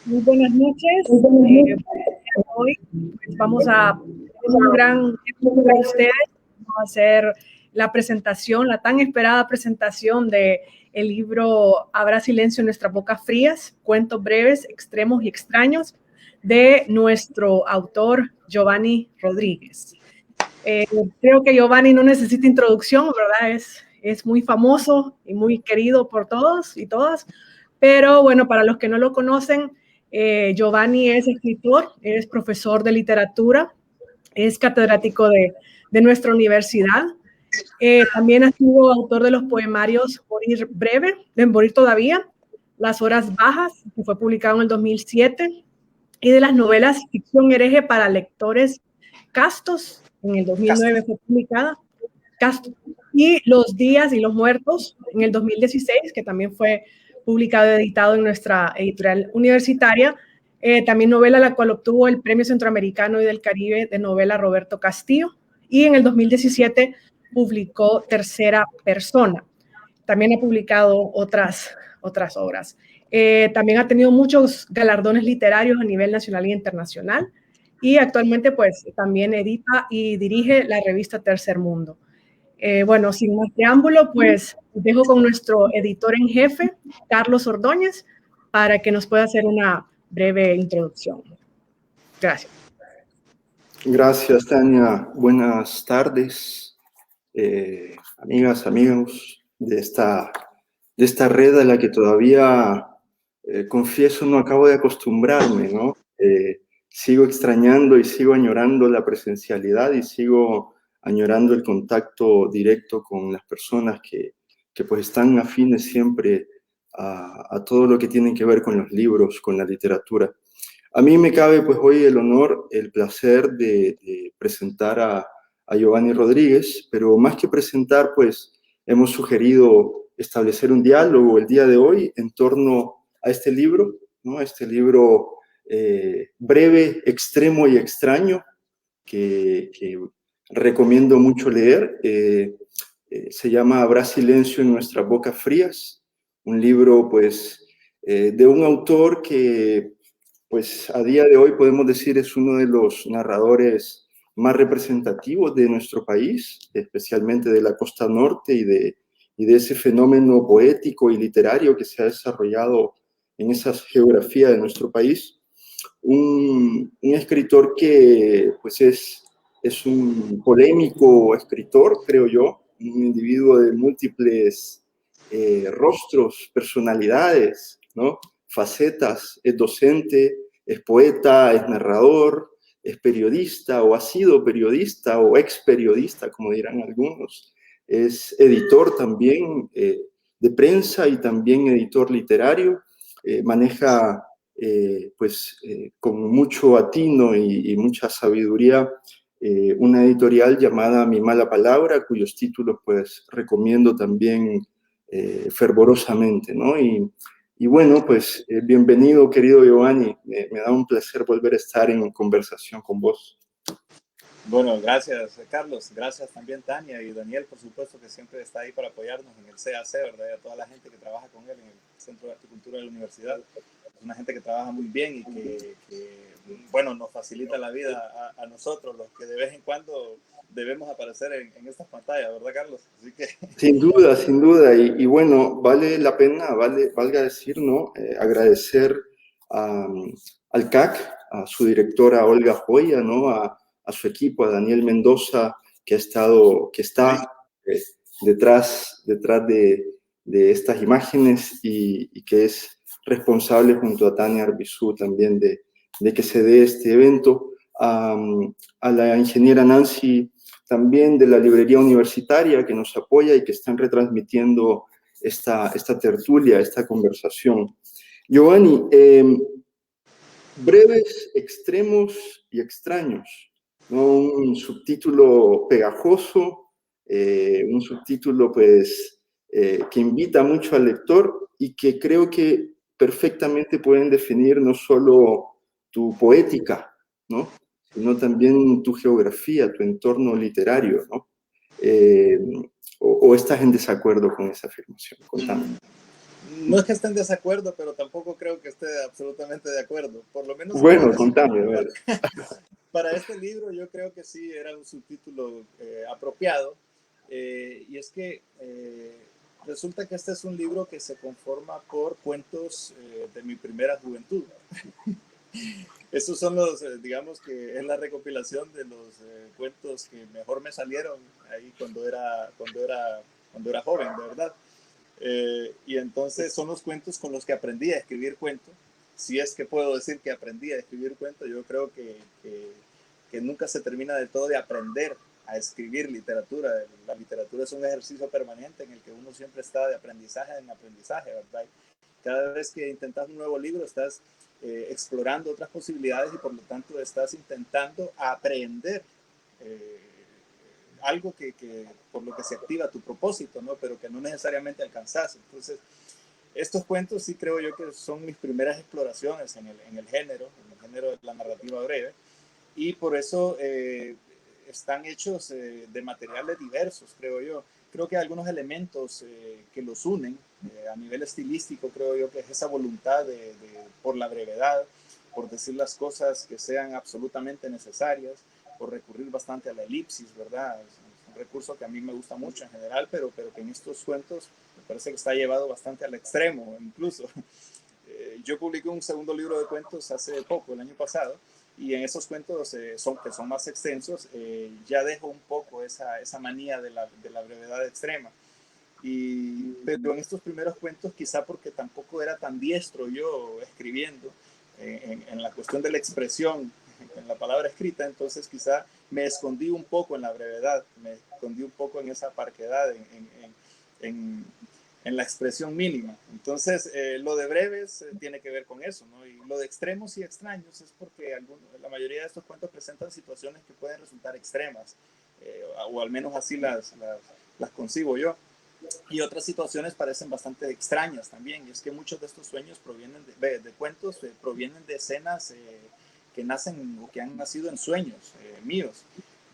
Muy buenas noches. Hoy pues, vamos a tener un gran evento para ustedes. Vamos a hacer la presentación, la tan esperada presentación de el libro Habrá silencio en nuestras bocas frías, cuentos breves, extremos y extraños, de nuestro autor Giovanni Rodríguez. Creo que Giovanni no necesita introducción, ¿verdad? Es muy famoso y muy querido por todos y todas, pero bueno, para los que no lo conocen, Giovanni es escritor, es profesor de literatura, es catedrático de nuestra universidad. También ha sido autor de los poemarios Morir Breve, de Morir Todavía, Las Horas Bajas, que fue publicado en el 2007, y de las novelas Ficción Hereje para lectores castos, en el 2009 fue publicada, Castos, y Los Días y los Muertos, en el 2016, que también fue publicado y editado en nuestra editorial universitaria. También novela la cual obtuvo el Premio Centroamericano y del Caribe de novela Roberto Castillo, y en el 2017 publicó Tercera Persona. También ha publicado otras obras. También ha tenido muchos galardones literarios a nivel nacional e internacional, y actualmente pues también edita y dirige la revista Tercer Mundo. Bueno, sin más preámbulo, pues dejo con nuestro editor en jefe, Carlos Ordóñez, para que nos pueda hacer una breve introducción. Gracias. Gracias, Tania. Buenas tardes, amigas, amigos de esta red a la que todavía, confieso, no acabo de acostumbrarme, ¿no? Sigo extrañando y sigo añorando la presencialidad y sigo añorando el contacto directo con las personas que pues están afines siempre a todo lo que tiene que ver con los libros, con la literatura. A mí me cabe pues hoy el honor, el placer de presentar a Giovanni Rodríguez, pero más que presentar, pues hemos sugerido establecer un diálogo el día de hoy en torno a este libro, ¿no? Este libro breve, extremo y extraño, que recomiendo mucho leer. Se llama Habrá silencio en nuestras bocas frías, un libro pues de un autor que pues a día de hoy podemos decir es uno de los narradores más representativos de nuestro país, especialmente de la costa norte y de ese fenómeno poético y literario que se ha desarrollado en esa geografía de nuestro país. Un escritor que pues es un polémico escritor, creo yo, un individuo de múltiples rostros, personalidades, ¿no? Facetas. Es docente, es poeta, es narrador, es periodista o ha sido periodista o ex periodista, como dirán algunos. Es editor también de prensa y también editor literario. Maneja con mucho atino y mucha sabiduría una editorial llamada Mi Mala Palabra, cuyos títulos pues recomiendo también fervorosamente, ¿no? Y bueno, pues bienvenido, querido Giovanni. Me da un placer volver a estar en conversación con vos. Bueno, gracias, Carlos. Gracias también, Tania y Daniel, por supuesto, que siempre está ahí para apoyarnos en el CAC, ¿verdad? Y a toda la gente que trabaja con él en el Centro de Arte y Cultura de la Universidad. Es una gente que trabaja muy bien y que bueno, nos facilita la vida a nosotros, los que de vez en cuando debemos aparecer en estas pantallas, ¿verdad, Carlos? Así que... Sin duda, sin duda. Y bueno, vale la pena, valga decir, ¿no? Agradecer al CAC, a su directora Olga Joya, ¿no? A su equipo, a Daniel Mendoza, que está detrás de estas imágenes y que es responsable junto a Tania Arbizú también de que se dé este evento. A la ingeniera Nancy también de la librería universitaria que nos apoya y que están retransmitiendo esta tertulia, esta conversación. Giovanni, breves, extremos y extraños, ¿no? Un subtítulo pegajoso, un subtítulo pues que invita mucho al lector y que creo que perfectamente pueden definir no solo tu poética, ¿no? Sino también tu geografía, tu entorno literario, ¿no? O estás en desacuerdo con esa afirmación? Contame. no es que esté en desacuerdo, pero tampoco creo que esté absolutamente de acuerdo. Por lo menos Bueno, contame, a ver. Para este libro yo creo que sí era un subtítulo apropiado. Y es que resulta que este es un libro que se conforma por cuentos de mi primera juventud. Estos son los, digamos que es la recopilación de los cuentos que mejor me salieron ahí cuando era joven, de verdad. Y entonces son los cuentos con los que aprendí a escribir cuentos. Si es que puedo decir que aprendí a escribir cuentos, yo creo que nunca se termina del todo de aprender a escribir literatura. La literatura es un ejercicio permanente en el que uno siempre está de aprendizaje en aprendizaje, ¿verdad? Cada vez que intentas un nuevo libro estás explorando otras posibilidades y por lo tanto estás intentando aprender algo que por lo que se activa tu propósito, ¿no? Pero que no necesariamente alcanzas. Entonces, estos cuentos sí creo yo que son mis primeras exploraciones en el género de la narrativa breve, y por eso están hechos de materiales diversos, creo yo. Creo que hay algunos elementos que los unen a nivel estilístico, creo yo que es esa voluntad por la brevedad, por decir las cosas que sean absolutamente necesarias, por recurrir bastante a la elipsis, ¿verdad? Es un recurso que a mí me gusta mucho en general, pero que en estos cuentos me parece que está llevado bastante al extremo, incluso. Yo publiqué un segundo libro de cuentos hace poco, el año pasado, y en esos cuentos que son más extensos, ya dejo un poco esa manía de la brevedad extrema. Pero en estos primeros cuentos, quizá porque tampoco era tan diestro yo escribiendo en la cuestión de la expresión, en la palabra escrita, entonces quizá me escondí un poco en la brevedad, me escondí un poco en esa parquedad, en la expresión mínima. Entonces, lo de breves tiene que ver con eso, ¿no? Y lo de extremos y extraños es porque la mayoría de estos cuentos presentan situaciones que pueden resultar extremas, o al menos así las concibo yo. Y otras situaciones parecen bastante extrañas también, y es que muchos de estos sueños provienen de cuentos, provienen de escenas que nacen o que han nacido en sueños míos.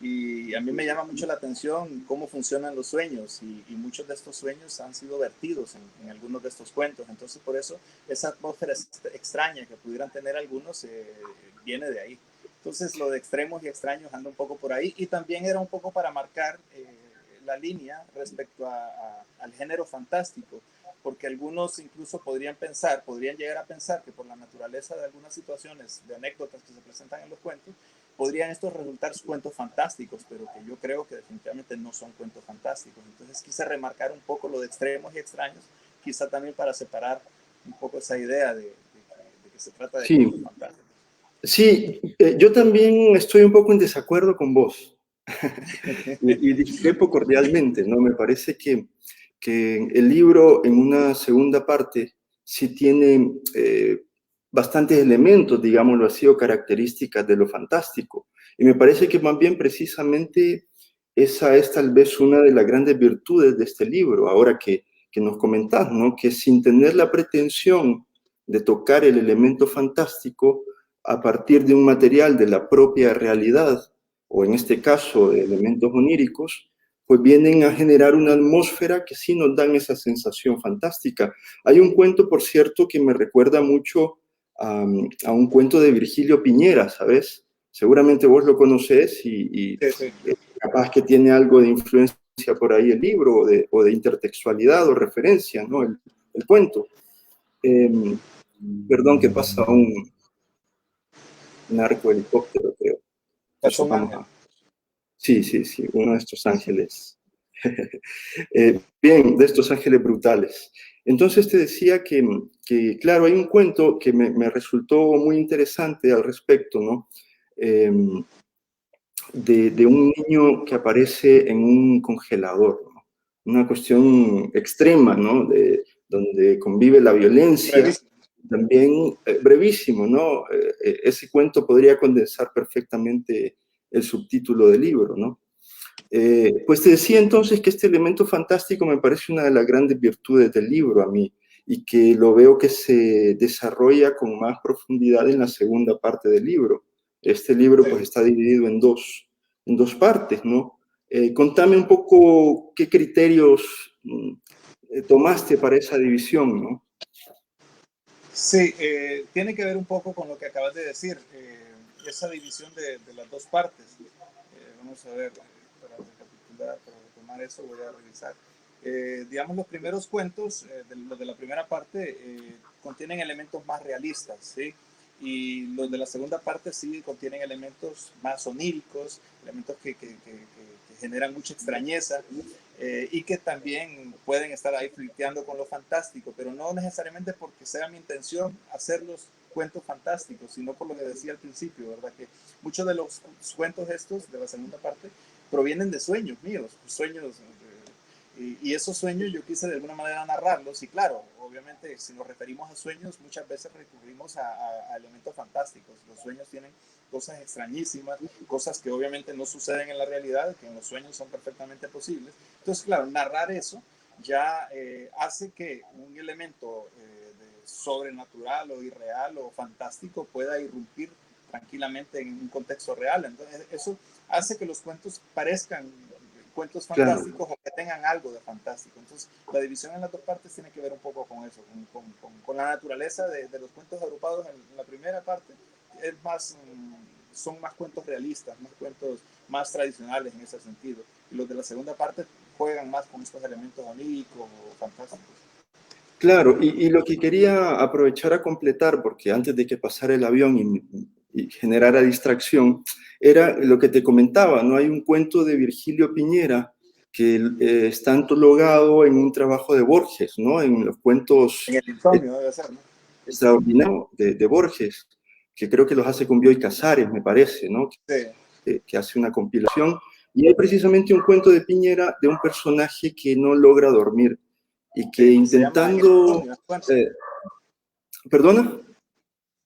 Y a mí me llama mucho la atención cómo funcionan los sueños, y muchos de estos sueños han sido vertidos en algunos de estos cuentos. Entonces, por eso, esa atmósfera extraña que pudieran tener algunos viene de ahí. Entonces, lo de extremos y extraños anda un poco por ahí, y también era un poco para marcar la línea respecto al género fantástico, porque algunos incluso podrían llegar a pensar que por la naturaleza de algunas situaciones, de anécdotas que se presentan en los cuentos, podrían estos resultar cuentos fantásticos, pero que yo creo que definitivamente no son cuentos fantásticos. Entonces quise remarcar un poco lo de extremos y extraños, quizá también para separar un poco esa idea de que se trata de cuentos fantásticos. Sí, yo también estoy un poco en desacuerdo con vos y discrepo cordialmente, ¿no? Me parece que el libro en una segunda parte sí tiene bastantes elementos, digámoslo así, o características de lo fantástico. Y me parece que más bien precisamente esa es tal vez una de las grandes virtudes de este libro, ahora que nos comentás, ¿no? Que sin tener la pretensión de tocar el elemento fantástico a partir de un material de la propia realidad, o en este caso de elementos oníricos, pues vienen a generar una atmósfera que sí nos dan esa sensación fantástica. Hay un cuento, por cierto, que me recuerda mucho a un cuento de Virgilio Piñera, ¿sabes? Seguramente vos lo conocés y Sí. capaz que tiene algo de influencia por ahí el libro, o de intertextualidad o referencia, ¿no? El cuento. Perdón, que pasa un narco helicóptero, creo. Pasó Entonces un ángel. Sí, uno de estos ángeles. Bien, de estos ángeles brutales. Entonces te decía que claro, hay un cuento que me resultó muy interesante al respecto, ¿no? De un niño que aparece en un congelador, ¿no? Una cuestión extrema, ¿no? Donde convive la violencia. Brevísimo. También brevísimo, ¿no? Ese cuento podría condensar perfectamente el subtítulo del libro, ¿no? Pues te decía entonces que este elemento fantástico me parece una de las grandes virtudes del libro a mí, y que lo veo que se desarrolla con más profundidad en la segunda parte del libro. Este libro pues está dividido en dos partes, ¿no? Contame un poco qué criterios tomaste para esa división, ¿no? Sí, tiene que ver un poco con lo que acabas de decir, esa división de las dos partes. Vamos a ver, para recapitular, para retomar eso, voy a revisar. Digamos, los primeros cuentos, los de la primera parte, contienen elementos más realistas, ¿sí? Y los de la segunda parte sí contienen elementos más oníricos, elementos que generan mucha extrañeza, y que también pueden estar ahí flirteando con lo fantástico, pero no necesariamente porque sea mi intención hacerlos cuentos fantásticos, sino por lo que decía al principio, ¿verdad? Que muchos de los cuentos estos de la segunda parte provienen de sueños míos, sueños, y esos sueños yo quise de alguna manera narrarlos, y claro, obviamente si nos referimos a sueños, muchas veces recurrimos a elementos fantásticos. Los sueños tienen cosas extrañísimas, cosas que obviamente no suceden en la realidad, que en los sueños son perfectamente posibles. Entonces, claro, narrar eso ya hace que un elemento sobrenatural o irreal o fantástico pueda irrumpir tranquilamente en un contexto real. Entonces, eso hace que los cuentos parezcan cuentos Claro. fantásticos o que tengan algo de fantástico. Entonces, la división en las dos partes tiene que ver un poco con eso, con la naturaleza de los cuentos agrupados en la primera parte. Es más, son más cuentos realistas, más cuentos más tradicionales en ese sentido. Y los de la segunda parte juegan más con estos elementos oníricos o fantásticos. Claro, y lo que quería aprovechar a completar, porque antes de que pasara el avión y generara distracción, era lo que te comentaba, ¿no? Hay un cuento de Virgilio Piñera que está antologado en un trabajo de Borges, ¿no? En los cuentos En el insomnio debe ser, ¿no? extraordinarios de Borges, que creo que los hace con Bioy Casares, me parece, ¿no? Sí. Que hace una compilación. Y hay precisamente un cuento de Piñera de un personaje que no logra dormir y que Sí, se llama En el intentando... insomnio. ¿Perdona?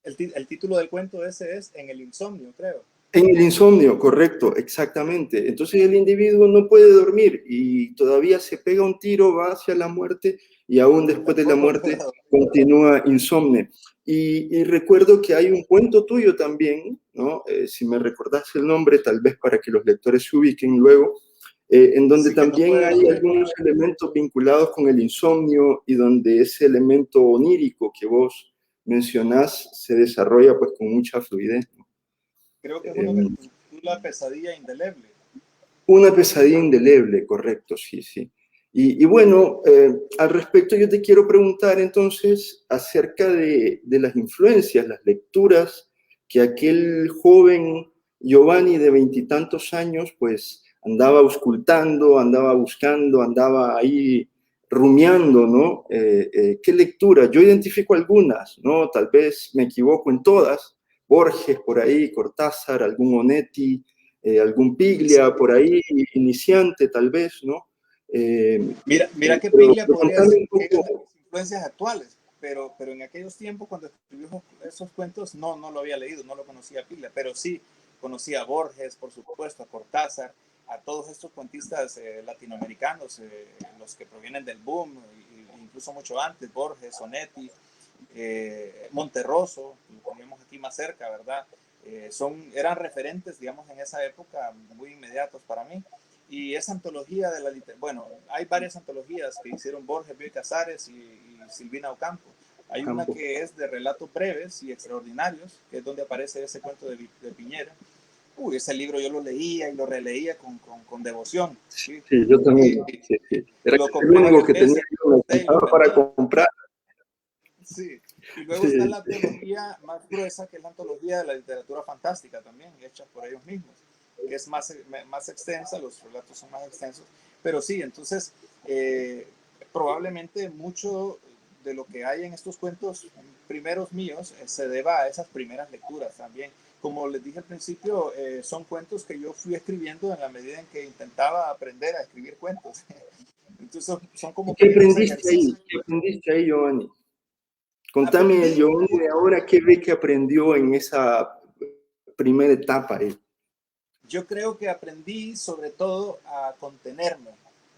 El título del cuento ese es En el insomnio, creo. En el insomnio, correcto, exactamente. Entonces el individuo no puede dormir y todavía se pega un tiro, va hacia la muerte y aún después de la Tampoco muerte puedo. continúa insomne. Y recuerdo que hay un cuento tuyo también, ¿no? Si me recordás el nombre, tal vez para que los lectores se ubiquen luego, en donde Sí, que no también puede hay dormir. algunos elementos vinculados con el insomnio y donde ese elemento onírico que vos mencionás se desarrolla pues con mucha fluidez. Creo que es uno que Eh, titula Pesadilla indeleble. Una pesadilla indeleble, correcto, sí, sí. Y bueno, al respecto yo te quiero preguntar entonces acerca de las influencias, las lecturas que aquel joven Giovanni de veintitantos años pues andaba auscultando, andaba buscando, andaba ahí rumiando, ¿no? ¿Qué lectura? Yo identifico algunas, ¿no? Tal vez me equivoco en todas. Borges por ahí, Cortázar, algún Onetti, algún Sí. Piglia por ahí, iniciante tal vez, ¿no? Mira que Pero Piglia podría contame decir un que es de poco, mis influencias actuales, pero en aquellos tiempos cuando escribió esos cuentos no lo había leído, no lo conocía a Piglia, pero sí conocía a Borges, por supuesto, a Cortázar, a todos estos cuentistas latinoamericanos, los que provienen del boom, incluso mucho antes, Borges, Onetti, Monterroso, lo ponemos aquí más cerca, ¿verdad? Eran referentes, digamos, en esa época muy inmediatos para mí. Y esa antología de la literatura, bueno, hay varias antologías que hicieron Borges, Bioy Casares y Silvina Ocampo. Hay una Campo. que es de relatos breves y extraordinarios, que es donde aparece ese cuento de Piñera. Uy, ese libro yo lo leía y lo releía con devoción. ¿Sí? Sí, yo también, Y sí, sí. Era lo el compré único varias que tenía veces, yo, me y lo alcanzaba para vendía. comprar. Sí. Y luego está Sí, la antología más gruesa, que es la antología de la literatura fantástica también, hecha por ellos mismos, que es más extensa, los relatos son más extensos. Pero sí, entonces, probablemente mucho de lo que hay en estos cuentos primeros míos se deba a esas primeras lecturas también. Como les dije al principio, son cuentos que yo fui escribiendo en la medida en que intentaba aprender a escribir cuentos. Entonces son ¿y como qué pequeños aprendiste ahí? ejercicios. ¿Qué aprendiste ahí, Giovanni? Contame el Aprendí Giovanni de ahora, ¿qué ve que aprendió en esa primera etapa ahí? Yo creo que aprendí sobre todo a contenerme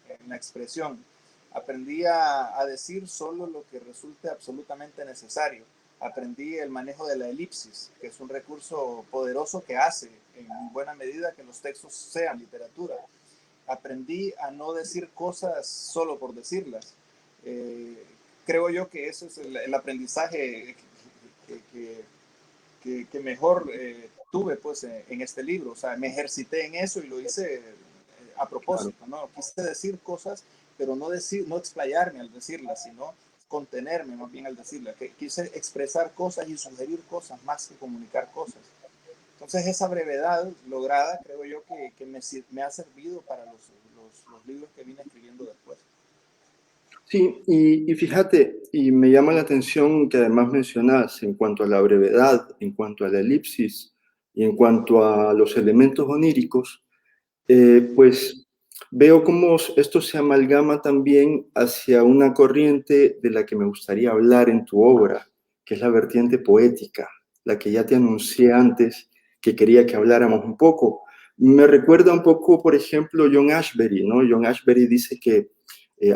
en la expresión. Aprendí a decir solo lo que resulte absolutamente necesario. Aprendí el manejo de la elipsis, que es un recurso poderoso que hace en buena medida que los textos sean literatura. Aprendí a no decir cosas solo por decirlas. Eh, creo yo que eso es el aprendizaje que mejor tuve pues en este libro. O sea, me ejercité en eso y lo hice a propósito, ¿no? Quise decir cosas, pero no explayarme al decirlas, sino contenerme más bien al decirlas. Que quise expresar cosas y sugerir cosas más que comunicar cosas. Entonces esa brevedad lograda creo yo que me ha servido para los libros que vine escribiendo después. Sí, y fíjate, y me llama la atención que además mencionas en cuanto a la brevedad, en cuanto a la elipsis y en cuanto a los elementos oníricos, pues veo cómo esto se amalgama también hacia una corriente de la que me gustaría hablar en tu obra, que es la vertiente poética, la que ya te anuncié antes que quería que habláramos un poco. Me recuerda un poco, por ejemplo, John Ashbery, ¿no? John Ashbery dice que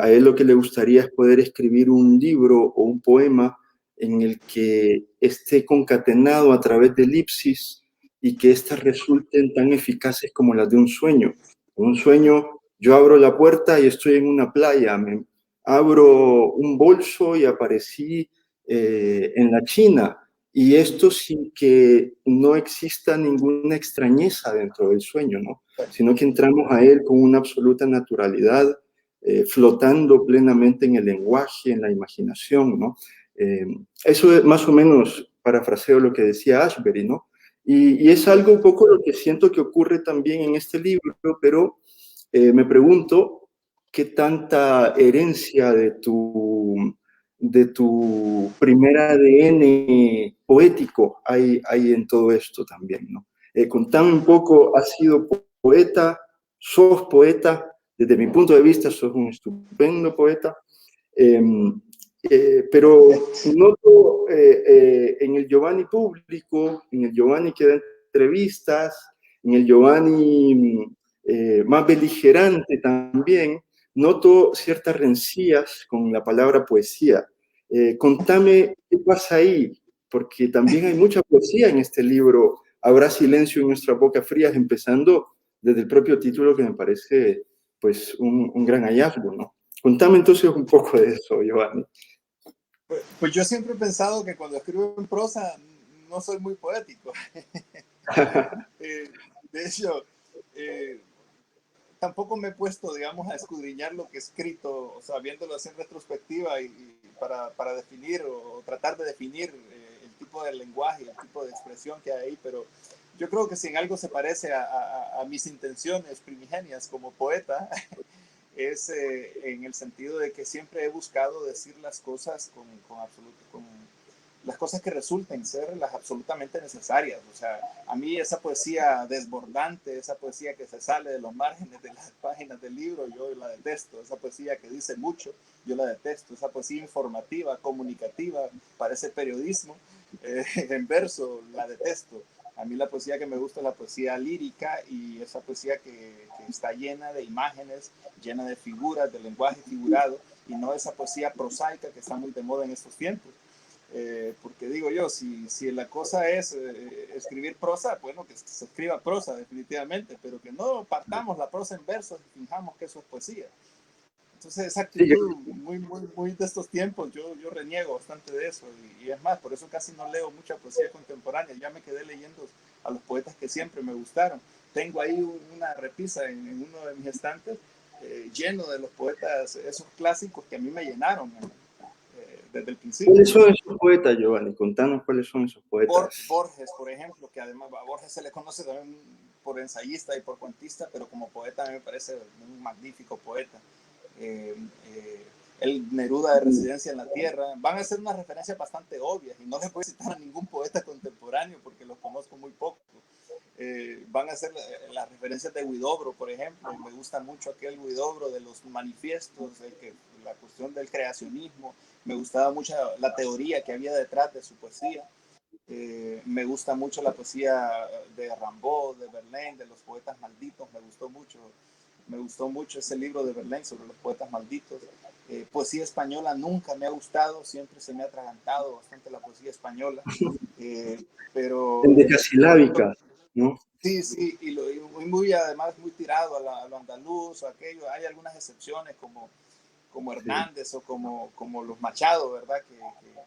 a él lo que le gustaría es poder escribir un libro o un poema en el que esté concatenado a través de elipsis y que éstas resulten tan eficaces como las de un sueño. En un sueño, yo abro la puerta y estoy en una playa, me abro un bolso y aparecí en la China, y esto sin que no exista ninguna extrañeza dentro del sueño, ¿no? Sino que entramos a él con una absoluta naturalidad, flotando plenamente en el lenguaje, en la imaginación, ¿no? Eso es más o menos, parafraseo lo que decía Ashbery, ¿no? Y es algo un poco lo que siento que ocurre también en este libro, pero me pregunto qué tanta herencia de tu primer ADN poético hay en todo esto también, ¿no? Contame un poco, ¿has sido poeta? ¿Sos poeta? Desde mi punto de vista, sos un estupendo poeta. Pero noto en el Giovanni público, en el Giovanni que da entrevistas, en el Giovanni más beligerante también, noto ciertas rencillas con la palabra poesía. Contame qué pasa ahí, porque también hay mucha poesía en este libro. Habrá silencio en nuestras bocas frías, empezando desde el propio título, que me parece pues un gran hallazgo, ¿no? Contame entonces un poco de eso, Giovanni. Pues yo siempre he pensado que cuando escribo en prosa no soy muy poético. De hecho, tampoco me he puesto, digamos, a escudriñar lo que he escrito, o sea, viéndolo así en retrospectiva y para definir o tratar de definir el tipo de lenguaje, el tipo de expresión que hay ahí, pero yo creo que si en algo se parece a mis intenciones primigenias como poeta, es en el sentido de que siempre he buscado decir las cosas con las cosas que resulten ser las absolutamente necesarias. O sea, a mí esa poesía desbordante, esa poesía que se sale de los márgenes de las páginas del libro, yo la detesto. Esa poesía que dice mucho, yo la detesto. Esa poesía informativa, comunicativa, parece periodismo, en verso, la detesto. A mí la poesía que me gusta es la poesía lírica y esa poesía que está llena de imágenes, llena de figuras, de lenguaje figurado, y no esa poesía prosaica que está muy de moda en estos tiempos. Porque digo yo, si la cosa es escribir prosa, bueno, que se escriba prosa definitivamente, pero que no partamos la prosa en versos y fijamos que eso es poesía. Entonces esa actitud muy de estos tiempos, yo reniego bastante de eso, y es más, por eso casi no leo mucha poesía contemporánea. Ya me quedé leyendo a los poetas que siempre me gustaron. Tengo ahí una repisa en uno de mis estantes lleno de los poetas, esos clásicos que a mí me llenaron desde el principio. ¿Cuáles son esos poetas, Giovanni? Contanos cuáles son esos poetas. Borges, por ejemplo, que además a Borges se le conoce también por ensayista y por cuentista, pero como poeta a mí me parece un magnífico poeta. El Neruda de Residencia en la Tierra, van a ser unas referencias bastante obvias y no les voy a citar a ningún poeta contemporáneo porque los conozco muy poco. Van a ser las referencias de Huidobro, por ejemplo. Me gusta mucho aquel Huidobro de los manifiestos, la cuestión del creacionismo. Me gustaba mucho la teoría que había detrás de su poesía. Me gusta mucho la poesía de Rimbaud, de Verlaine, de los poetas malditos. Me gustó mucho ese libro de Verlaine sobre los poetas malditos. Poesía española nunca me ha gustado, siempre se me ha atragantado bastante la poesía española. Pero Endecasilábica, ¿no? sí, y muy además muy tirado a lo andaluz o aquello. Hay algunas excepciones como como Hernández o como los Machado, ¿verdad?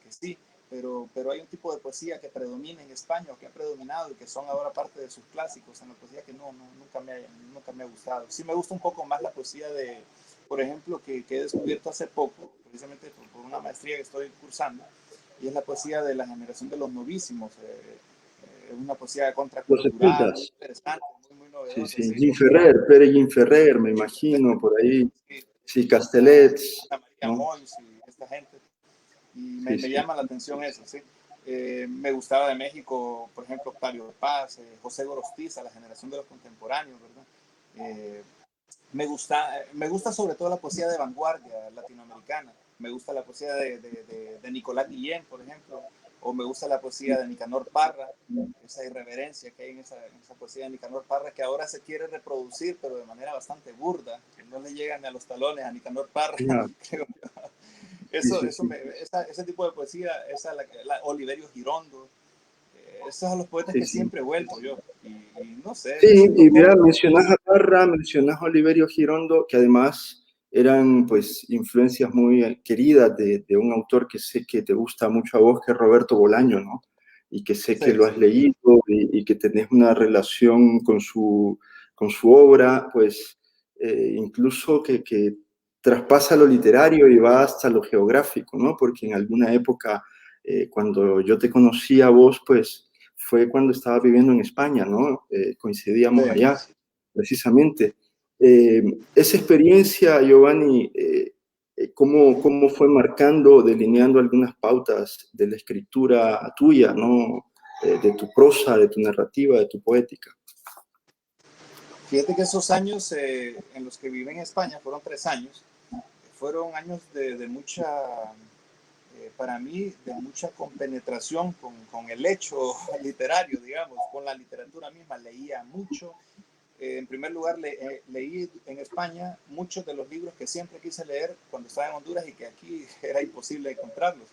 Que sí, pero hay un tipo de poesía que predomina en España o que ha predominado y que son ahora parte de sus clásicos en la poesía que nunca me ha gustado. Sí me gusta un poco más la poesía de, por ejemplo, que he descubierto hace poco, precisamente por una maestría que estoy cursando, y es la poesía de la generación de los novísimos. Es una poesía Los contracultural, muy escuchas. interesante, muy Sí, novedosa. sí. Sí, Jim Ferrer, Pere Jim Ferrer, me imagino, por ahí. sí, Sí, Castellets, Ana María ¿no? Mons y esta gente. Y Sí, me sí. llama la atención eso, ¿sí? Me gustaba de México, por ejemplo, Octavio de Paz, José Gorostiza, la generación de los contemporáneos, ¿verdad? Me gusta sobre todo la poesía de vanguardia latinoamericana. Me gusta la poesía de Nicolás Guillén, por ejemplo, o me gusta la poesía de Nicanor Parra, esa irreverencia que hay en esa poesía de Nicanor Parra, que ahora se quiere reproducir, pero de manera bastante burda, que no le llegan a los talones a Nicanor Parra, Ya, creo. sí, sí, sí. Ese tipo de poesía, Oliverio Girondo, esos son los poetas Sí, que sí. siempre he vuelto yo. Y no sé, me Sí, siento y vea, cómodo. mencionás a Parra, mencionás a Oliverio Girondo, que además eran pues influencias muy queridas de un autor que sé que te gusta mucho a vos, que es Roberto Bolaño, ¿no? Y que sé que Sí, lo has sí. leído y que tenés una relación con su obra, pues incluso que traspasa lo literario y va hasta lo geográfico, ¿no? Porque en alguna época, cuando yo te conocí a vos, pues fue cuando estaba viviendo en España, ¿no? Coincidíamos Sí. allá, precisamente. Esa experiencia, Giovanni, ¿cómo fue marcando, delineando algunas pautas de la escritura tuya, ¿no? De tu prosa, de tu narrativa, de tu poética? Fíjate que esos años en los que viví en España, fueron 3 años, fueron años de mucha, para mí, de mucha compenetración con el hecho literario, digamos, con la literatura misma. Leía mucho. En primer lugar, leí en España muchos de los libros que siempre quise leer cuando estaba en Honduras y que aquí era imposible encontrarlos.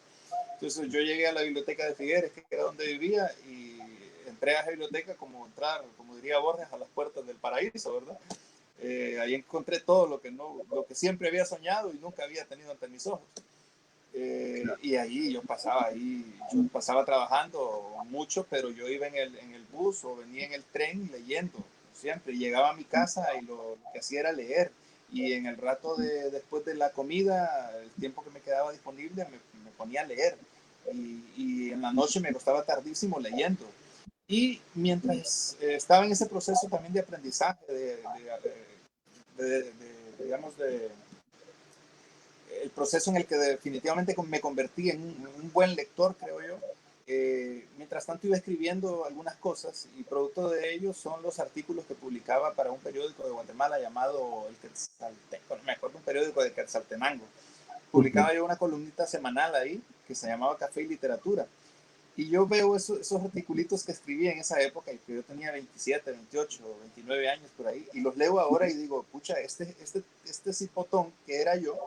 Entonces yo llegué a la biblioteca de Figueres, que era donde vivía, y entré a esa biblioteca como entrar, como diría Borges, a las puertas del paraíso, ¿verdad? Ahí encontré todo lo que siempre había soñado y nunca había tenido ante mis ojos. Y yo pasaba trabajando mucho, pero yo iba en el bus o venía en el tren leyendo siempre. Llegaba a mi casa y lo que hacía era leer. Y en el rato después de la comida, el tiempo que me quedaba disponible, me ponía a leer. Y en la noche me costaba tardísimo leyendo. Y mientras estaba en ese proceso también de aprendizaje, digamos, el proceso en el que definitivamente me convertí en un buen lector, creo yo. Mientras tanto iba escribiendo algunas cosas y producto de ello son los artículos que publicaba para un periódico de Guatemala llamado El Quetzaltenango, no me acuerdo, un periódico de Quetzaltenango. Publicaba yo una columnita semanal ahí que se llamaba Café y Literatura. Y yo veo esos articulitos que escribí en esa época, y que yo tenía 27, 28, 29 años por ahí, y los leo ahora y digo, pucha, este cipotón que era yo,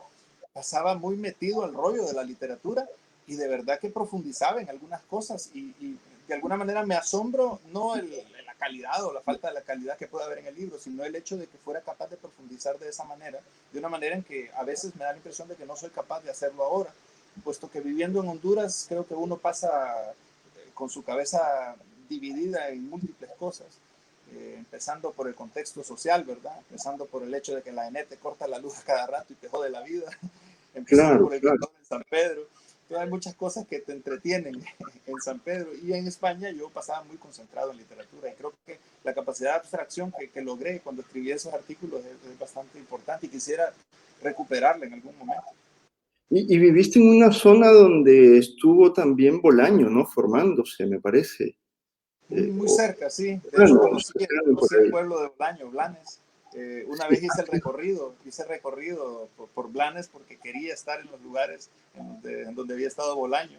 pasaba muy metido al rollo de la literatura y de verdad que profundizaba en algunas cosas y de alguna manera me asombro no la calidad o la falta de la calidad que puede haber en el libro, sino el hecho de que fuera capaz de profundizar de esa manera, de una manera en que a veces me da la impresión de que no soy capaz de hacerlo ahora, puesto que viviendo en Honduras creo que uno pasa con su cabeza dividida en múltiples cosas. Empezando por el contexto social, ¿verdad? Empezando por el hecho de que la ENE te corta la luz a cada rato y te jode la vida, empezando Claro, por el claro. calor en San Pedro. Entonces hay muchas cosas que te entretienen en San Pedro, y en España yo pasaba muy concentrado en literatura y creo que la capacidad de abstracción que logré cuando escribí esos artículos es bastante importante y quisiera recuperarla en algún momento. Y viviste en una zona donde estuvo también Bolaño, ¿no? Formándose, me parece. Muy O, cerca, sí. De hecho, bueno, cercano por conocí el ahí. pueblo de Blanes, Blanes. Una Sí, vez hice recorrido por Blanes porque quería estar en los lugares en donde había estado Bolaño.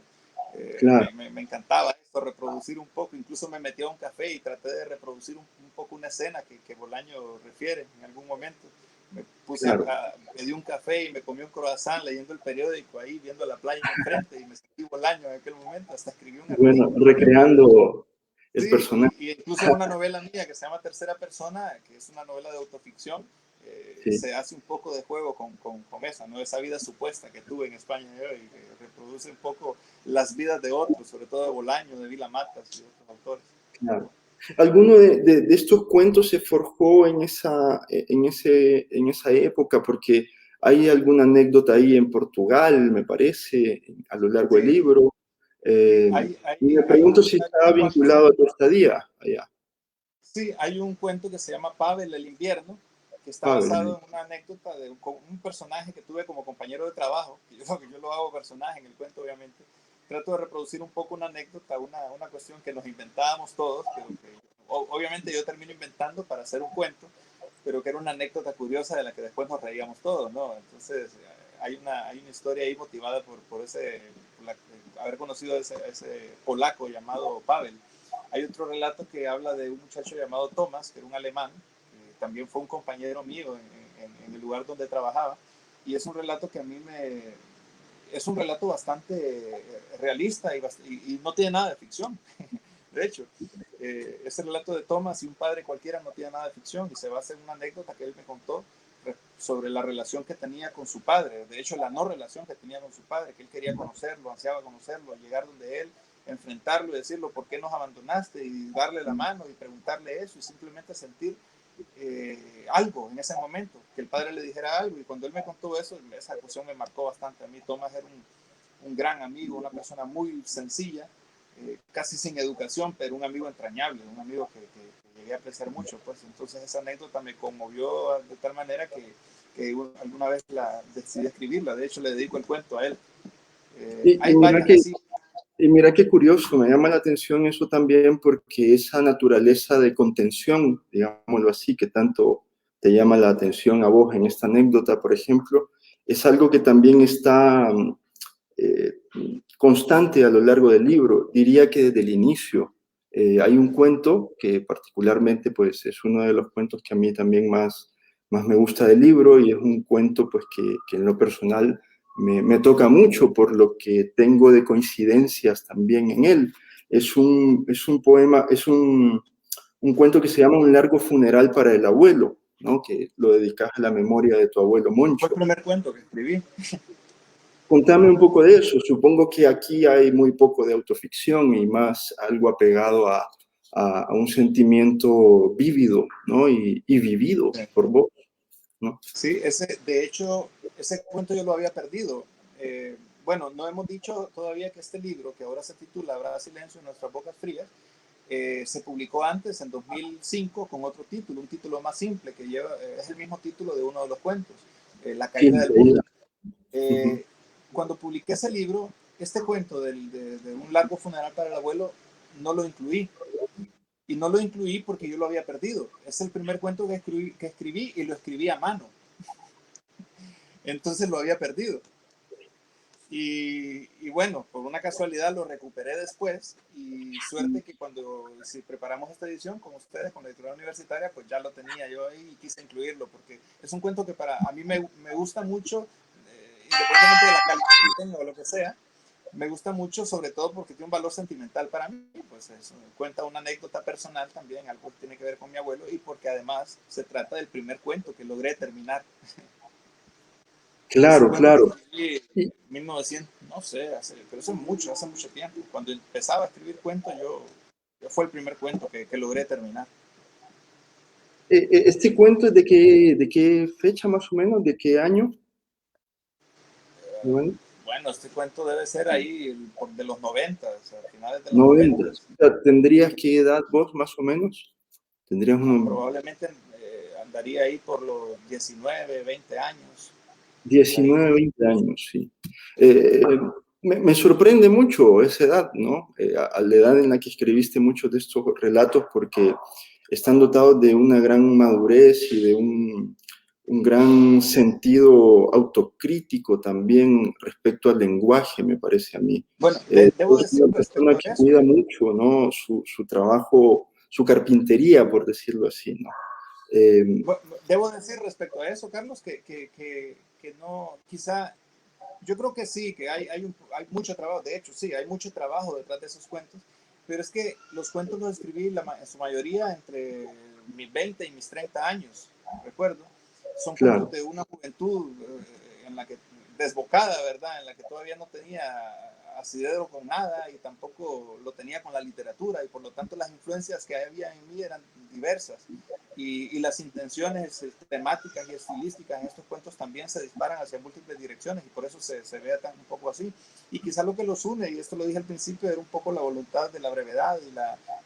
claro. Me encantaba esto, reproducir un poco. Incluso me metí a un café y traté de reproducir un poco una escena que Bolaño refiere en algún momento. Claro. Me di un café y me comí un croissant leyendo el periódico ahí, viendo la playa enfrente, y me sentí Bolaño en aquel momento. Hasta escribí un Bueno, artículo. recreando el Sí, personaje. y incluso una novela mía que se llama Tercera Persona, que es una novela de autoficción, sí. se hace un poco de juego con esa, ¿no? Esa vida supuesta que tuve en España yo, y que reproduce un poco las vidas de otros, sobre todo de Bolaño, de Vila Matas y otros autores. Claro. ¿Alguno de estos cuentos se forjó en esa época? Porque hay alguna anécdota ahí en Portugal, me parece, a lo largo del Sí, libro. hay, Y me hay pregunto si está un cuento que se vinculado a tu estadía allá. Sí, hay un cuento que se llama Pavel el invierno, que está Pavel. basado en una anécdota de un personaje que tuve como compañero de trabajo, que yo lo hago personaje en el cuento, obviamente. Trato de reproducir un poco una anécdota, una cuestión que nos inventábamos todos, pero que obviamente yo termino inventando para hacer un cuento, pero que era una anécdota curiosa de la que después nos reíamos todos, ¿no? Entonces, hay una historia ahí motivada haber conocido a ese polaco llamado Pavel. Hay otro relato que habla de un muchacho llamado Thomas, que era un alemán, que también fue un compañero mío en el lugar donde trabajaba, y es un relato que a mí es un relato bastante realista y no tiene nada de ficción. De hecho, ese relato de Thomas y un padre cualquiera no tiene nada de ficción y se basa en una anécdota que él me contó sobre la relación que tenía con su padre, de hecho la no relación que tenía con su padre, que él quería conocerlo, ansiaba conocerlo, llegar donde él, enfrentarlo y decirlo, ¿por qué nos abandonaste? Y darle la mano y preguntarle eso y simplemente sentir algo en ese momento, que el padre le dijera algo. Y cuando él me contó eso, esa cuestión me marcó bastante a mí. Tomás era un gran amigo, una persona muy sencilla, casi sin educación, pero un amigo entrañable, un amigo que llegué a apreciar mucho. Pues entonces esa anécdota me conmovió de tal manera que alguna vez decidí escribirla. De hecho, le dedico el cuento a él. Y, y Hay mira varias que, así. y mira qué curioso, me llama la atención eso también porque esa naturaleza de contención, digámoslo así, que tanto te llama la atención a vos en esta anécdota, por ejemplo, es algo que también está eh, constante a lo largo del libro. Diría que desde el inicio hay un cuento que particularmente pues es uno de los cuentos que a mí también más me gusta del libro y es un cuento pues que en lo personal me toca mucho por lo que tengo de coincidencias también en él. Es un poema, un cuento que se llama Un largo funeral para el abuelo, ¿no? Que lo dedicas a la memoria de tu abuelo Fue el Moncho. primer cuento que escribí. Contame un poco de eso. Supongo que aquí hay muy poco de autoficción y más algo apegado a un sentimiento vívido, ¿no? Y vivido por vos, ¿no? Sí, de hecho, ese cuento yo lo había perdido. Bueno, no hemos dicho todavía que este libro, que ahora se titula Habrá silencio en nuestras bocas frías, se publicó antes, en 2005, con otro título, un título más simple, que es el mismo título de uno de los cuentos, La Sí, caída del increíble. mundo. Ujú. Cuando publiqué ese libro, este cuento de un largo funeral para el abuelo, no lo incluí. Y no lo incluí porque yo lo había perdido. Es el primer cuento que escribí y lo escribí a mano. Entonces lo había perdido. Y bueno, por una casualidad lo recuperé después y suerte que si preparamos esta edición con ustedes, con la editorial universitaria, pues ya lo tenía yo ahí y quise incluirlo porque es un cuento que a mí me gusta mucho, independientemente de la calidad que tenga o lo que sea, me gusta mucho sobre todo porque tiene un valor sentimental para mí, pues cuenta una anécdota personal también, algo que tiene que ver con mi abuelo y porque además se trata del primer cuento que logré terminar. Es un Claro, cuento que claro. escribí Y, en 1900, no sé, pero eso es hace mucho tiempo. Cuando empezaba a escribir cuentos, yo fue el primer cuento que logré terminar. ¿Este cuento es de qué fecha más o menos? ¿De qué año? Bueno, Bueno, este cuento debe ser ahí de los 90, o sea, finales de los 90. 90. O sea, ¿tendrías qué edad vos más o menos? Tendrías unos Probablemente andaría ahí por los 19, 20 años, por ahí. 19, 20 años, sí. Eh, me sorprende mucho esa edad, ¿no? A la edad en la que escribiste muchos de estos relatos porque están dotados de una gran madurez y de un gran sentido autocrítico también respecto al lenguaje, me parece a mí. Bueno, debo Es decir una persona respecto que a eso, cuida mucho, ¿no? Su trabajo, su carpintería, por decirlo así, ¿no? Eh, bueno, debo decir respecto a eso, Carlos, que no, quizá yo creo que sí, que hay mucho trabajo, de hecho sí, hay mucho trabajo detrás de esos cuentos, pero es que los cuentos los escribí en su mayoría entre mis 20 y mis 30 años, recuerdo, son Claro. cuentos de una juventud en la que desbocada, ¿verdad? En la que todavía no tenía asidero con nada y tampoco lo tenía con la literatura, y por lo tanto las influencias que había en mí eran diversas, y las intenciones temáticas y estilísticas en estos cuentos también se disparan hacia múltiples direcciones, y por eso se vea tan un poco así. Y quizás lo que los une, y esto lo dije al principio, era un poco la voluntad de la brevedad y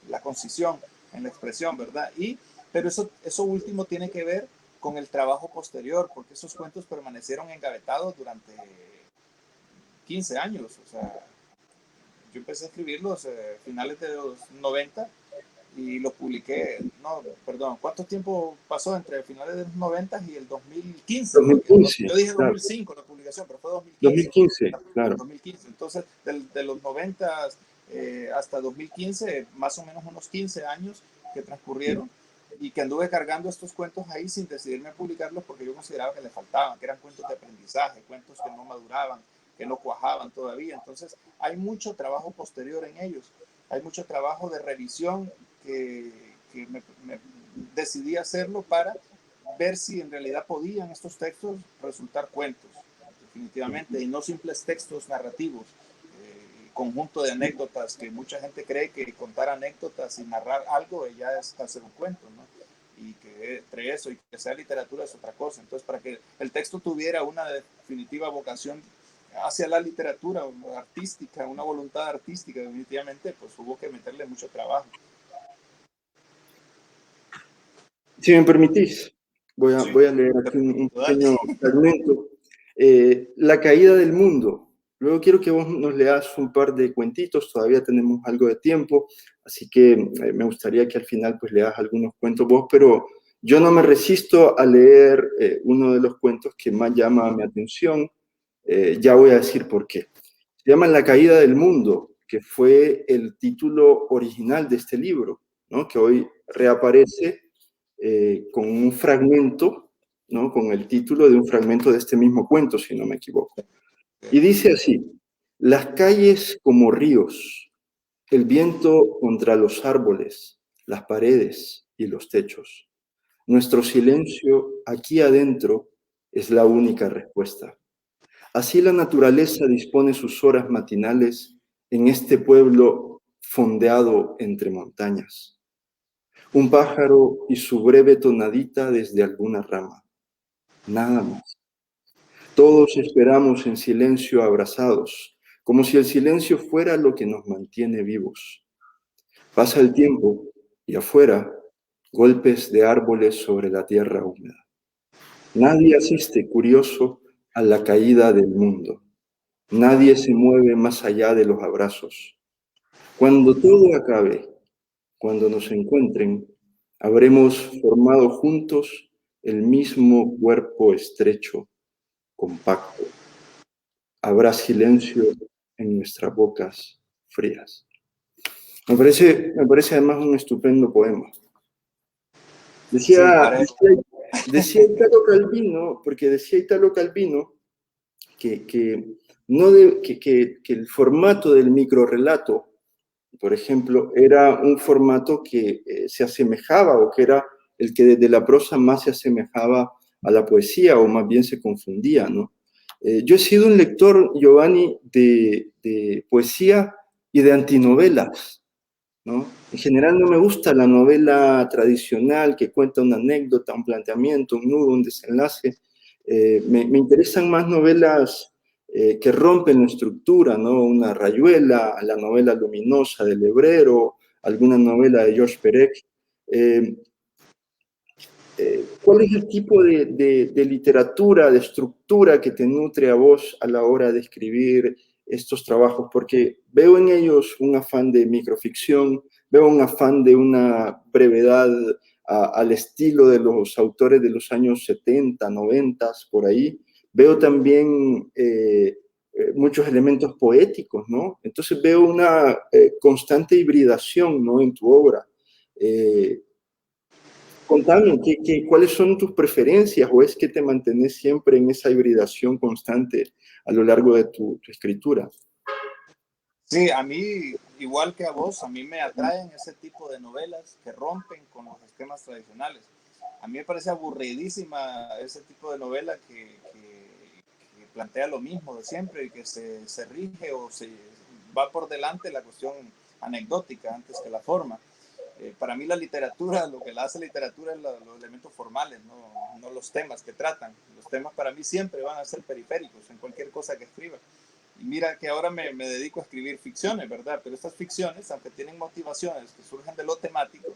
la concisión en la expresión, ¿verdad? Pero eso último tiene que ver con el trabajo posterior, porque esos cuentos permanecieron engavetados durante 15 años. O sea, yo empecé a escribirlos finales de los 90 y los publiqué, no, perdón, ¿cuánto tiempo pasó entre finales de los 90 y el 2015? Porque 2015, yo dije claro. 2005 la publicación, pero fue 2015. 2015, claro. 2015. Entonces, de los 90 hasta 2015, más o menos unos 15 años que transcurrieron, y que anduve cargando estos cuentos ahí sin decidirme a publicarlos porque yo consideraba que le faltaban, que eran cuentos de aprendizaje, cuentos que no maduraban, que no cuajaban todavía. Entonces, hay mucho trabajo posterior en ellos, hay mucho trabajo de revisión que me decidí hacerlo para ver si en realidad podían estos textos resultar cuentos, definitivamente, y no simples textos narrativos, conjunto de anécdotas, que mucha gente cree que contar anécdotas y narrar algo ya es hacer un cuento, ¿no? Y que entre eso y que sea literatura es otra cosa. Entonces, para que el texto tuviera una definitiva vocación hacia la literatura artística, una voluntad artística, definitivamente, pues hubo que meterle mucho trabajo. Si me permitís, voy Sí, a leer aquí un pequeño fragmento. La caída del mundo. Luego quiero que vos nos leas un par de cuentitos, todavía tenemos algo de tiempo, así que me gustaría que al final pues leas algunos cuentos vos, pero yo no me resisto a leer uno de los cuentos que más llama mi atención. Ya voy a decir por qué. Se llama La caída del mundo, que fue el título original de este libro, ¿no? Que hoy reaparece con un fragmento, ¿no? Con el título de un fragmento de este mismo cuento, si no me equivoco. Y dice así: las calles como ríos, el viento contra los árboles, las paredes y los techos. Nuestro silencio aquí adentro es la única respuesta. Así la naturaleza dispone sus horas matinales en este pueblo fondeado entre montañas. Un pájaro y su breve tonadita desde alguna rama. Nada más. Todos esperamos en silencio abrazados, como si el silencio fuera lo que nos mantiene vivos. Pasa el tiempo y afuera, golpes de árboles sobre la tierra húmeda. Nadie asiste curioso a la caída del mundo. Nadie se mueve más allá de los abrazos. Cuando todo acabe, cuando nos encuentren, habremos formado juntos el mismo cuerpo estrecho, compacto. Habrá silencio en nuestras bocas frías. Me parece además un estupendo poema. Decía Italo Calvino, porque decía Italo Calvino que el formato del microrrelato, por ejemplo, era un formato que se asemejaba, o que era el que desde la prosa más se asemejaba a la poesía, o más bien se confundía, ¿no? Yo he sido un lector, Giovanni, de poesía y de antinovelas, ¿no? En general no me gusta la novela tradicional que cuenta una anécdota, un planteamiento, un nudo, un desenlace. Me interesan más novelas que rompen la estructura, ¿no? Una Rayuela, la novela luminosa del Hebrero, alguna novela de Georges Perec. ¿Cuál es el tipo de literatura, de estructura que te nutre a vos a la hora de escribir estos trabajos? Porque veo en ellos un afán de microficción, veo un afán de una brevedad al estilo de los autores de los años 70, 90, por ahí. Veo también muchos elementos poéticos, ¿no? Entonces veo una constante hibridación, ¿no? En tu obra. Contame, ¿cuáles son tus preferencias, o es que te mantienes siempre en esa hibridación constante a lo largo de tu escritura? Sí, a mí, igual que a vos, a mí me atraen ese tipo de novelas que rompen con los esquemas tradicionales. A mí me parece aburridísima ese tipo de novela que plantea lo mismo de siempre y que se rige o se va por delante la cuestión anecdótica antes que la forma. Para mí la literatura, lo que la hace literatura es los elementos formales, no los temas que tratan. Los temas para mí siempre van a ser periféricos en cualquier cosa que escriba. Y mira que ahora me dedico a escribir ficciones, ¿verdad? Pero estas ficciones, aunque tienen motivaciones que surgen de lo temático,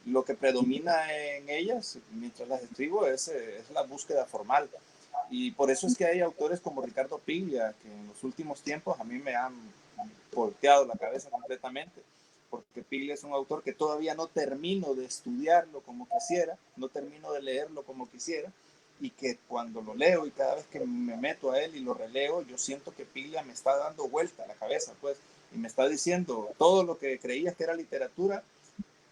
lo que predomina en ellas, mientras las escribo, es la búsqueda formal. Y por eso es que hay autores como Ricardo Piglia, que en los últimos tiempos a mí me han volteado la cabeza completamente, porque Piglia es un autor que todavía no termino de estudiarlo como quisiera, no termino de leerlo como quisiera, y que cuando lo leo y cada vez que me meto a él y lo releo, yo siento que Piglia me está dando vuelta a la cabeza, pues, y me está diciendo todo lo que creías que era literatura,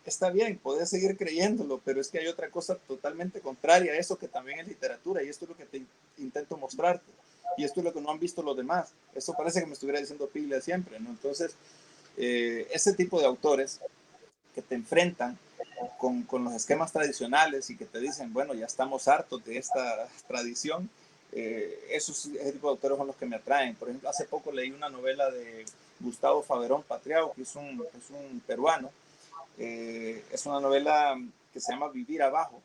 está bien, puedes seguir creyéndolo, pero es que hay otra cosa totalmente contraria a eso que también es literatura, y esto es lo que te intento mostrarte, y esto es lo que no han visto los demás. Eso parece que me estuviera diciendo Piglia siempre, ¿no? Entonces, ese tipo de autores que te enfrentan con los esquemas tradicionales y que te dicen, bueno, ya estamos hartos de esta tradición, ese tipo de autores son los que me atraen. Por ejemplo, hace poco leí una novela de Gustavo Faverón Patriao, que es un peruano. Es una novela que se llama Vivir Abajo.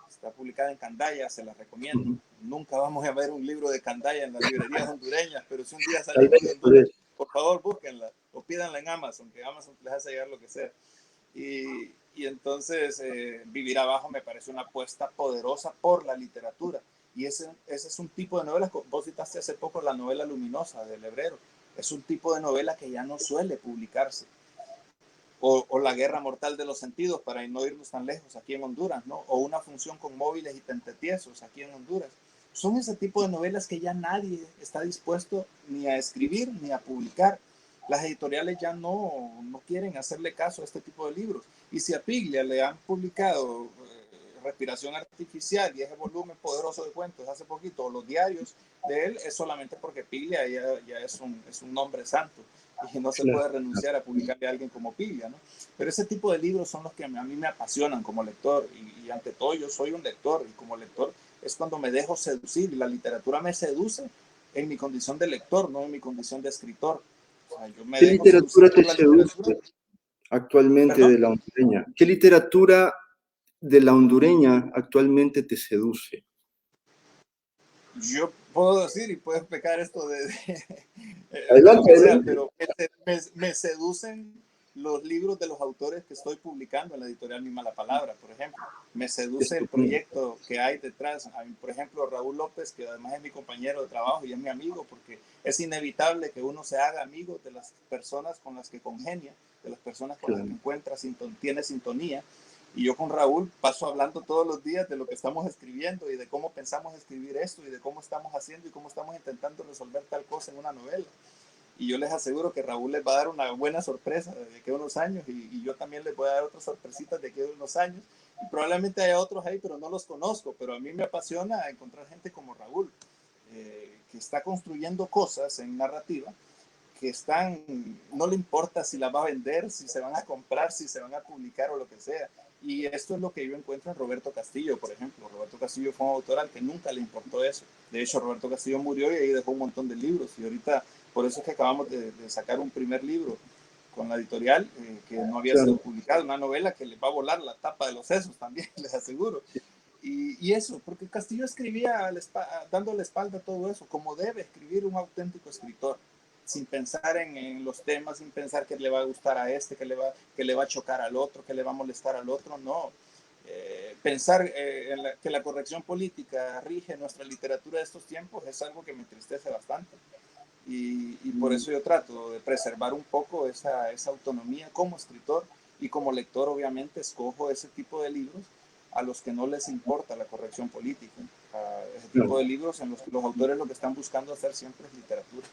Está publicada en Candaya, se la recomiendo. Nunca vamos a ver un libro de Candaya en las librerías hondureñas, pero si un día salimos de Honduras, por favor búsquenla o pídanla en Amazon, que Amazon les hace llegar lo que sea. Y entonces Vivir Abajo me parece una apuesta poderosa por la literatura. Y ese es un tipo de novela, vos citaste hace poco la novela Luminosa de Lebrero, es un tipo de novela que ya no suele publicarse. O La Guerra Mortal de los Sentidos, para no irnos tan lejos, aquí en Honduras, ¿no? O Una función con móviles y tentetiesos, aquí en Honduras. Son ese tipo de novelas que ya nadie está dispuesto ni a escribir ni a publicar. Las editoriales ya no quieren hacerle caso a este tipo de libros. Y si a Piglia le han publicado Respiración Artificial y ese volumen poderoso de cuentos hace poquito, o los diarios de él, es solamente porque Piglia ya es un nombre santo y no se puede renunciar a publicarle a alguien como Piglia, ¿no? Pero ese tipo de libros son los que a mí me apasionan como lector, y ante todo yo soy un lector, y como lector es cuando me dejo seducir, y la literatura me seduce en mi condición de lector, no en mi condición de escritor. O sea, yo me ¿Qué dejo literatura seducir te por la seduce literatura. actualmente ¿Perdón? de la hondureña? ¿Qué literatura de la hondureña actualmente te seduce? Yo puedo decir, y puedo explicar esto de lo Adelante, que sea, adelante. pero me seducen los libros de los autores que estoy publicando en la editorial Mi Mala Palabra, por ejemplo. Me seduce el Estupendo. proyecto que hay detrás. Por ejemplo, Raúl López, que además es mi compañero de trabajo y es mi amigo, porque es inevitable que uno se haga amigo de las personas con las que congenia, de las personas con las que encuentra, tiene sintonía. Y yo con Raúl paso hablando todos los días de lo que estamos escribiendo y de cómo pensamos escribir esto y de cómo estamos haciendo y cómo estamos intentando resolver tal cosa en una novela. Y yo les aseguro que Raúl les va a dar una buena sorpresa de aquí a unos años, y yo también les voy a dar otras sorpresitas de aquí a unos años. Y probablemente haya otros ahí, pero no los conozco. Pero a mí me apasiona encontrar gente como Raúl, que está construyendo cosas en narrativa que no le importa si la va a vender, si se van a comprar, si se van a publicar o lo que sea. Y esto es lo que yo encuentro en Roberto Castillo, por ejemplo. Roberto Castillo fue un autor al que nunca le importó eso. De hecho, Roberto Castillo murió y ahí dejó un montón de libros. Y ahorita, por eso es que acabamos de sacar un primer libro con la editorial, que no había sido publicado, una novela que le va a volar la tapa de los sesos también, les aseguro. Y eso, porque Castillo escribía dando la espalda a todo eso, como debe escribir un auténtico escritor, sin pensar en los temas, sin pensar que le va a gustar a este, que le va a chocar al otro, que le va a molestar al otro, no. Pensar que la corrección política rige nuestra literatura de estos tiempos es algo que me entristece bastante. Y por eso yo trato de preservar un poco esa autonomía como escritor, y como lector obviamente escojo ese tipo de libros a los que no les importa la corrección política. Ese tipo de libros en los que los autores lo que están buscando hacer siempre es literatura.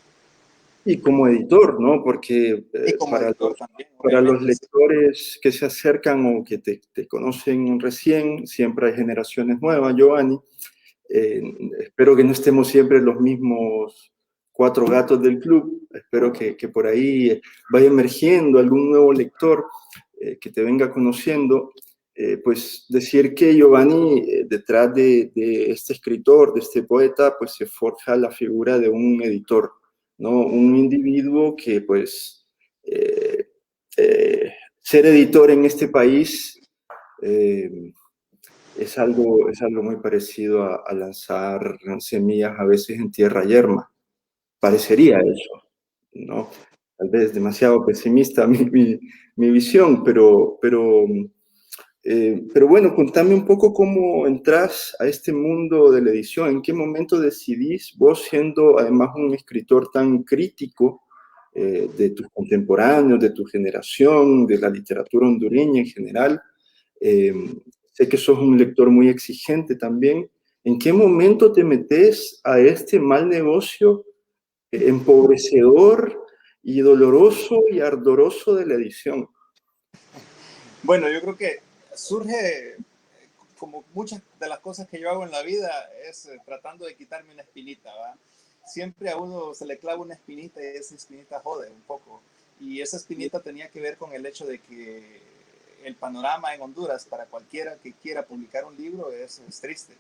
Y como editor, ¿no? Porque Y como editor también, para los obviamente. Sí. lectores que se acercan o que te conocen recién, siempre hay generaciones nuevas, Giovanni. Espero que no estemos siempre los mismos 4 gatos del club. Espero que por ahí vaya emergiendo algún nuevo lector que te venga conociendo. pues decir que Giovanni, detrás de este escritor, de este poeta, pues se forja la figura de un editor, ¿no? Un individuo que pues ser editor en este país es algo muy parecido a lanzar semillas a veces en tierra yerma. Parecería eso, ¿no? Tal vez demasiado pesimista mi visión, pero bueno, contame un poco cómo entras a este mundo de la edición. ¿En qué momento decidís, vos siendo además un escritor tan crítico de tus contemporáneos, de tu generación, de la literatura hondureña en general? eh, Sé que sos un lector muy exigente también. ¿En qué momento te metes a este mal negocio empobrecedor y doloroso y ardoroso de la edición? Bueno, yo creo que surge, como muchas de las cosas que yo hago en la vida, es tratando de quitarme una espinita, ¿va? Siempre a uno se le clava una espinita y esa espinita jode un poco. Y esa espinita tenía que ver con el hecho de que el panorama en Honduras para cualquiera que quiera publicar un libro es triste,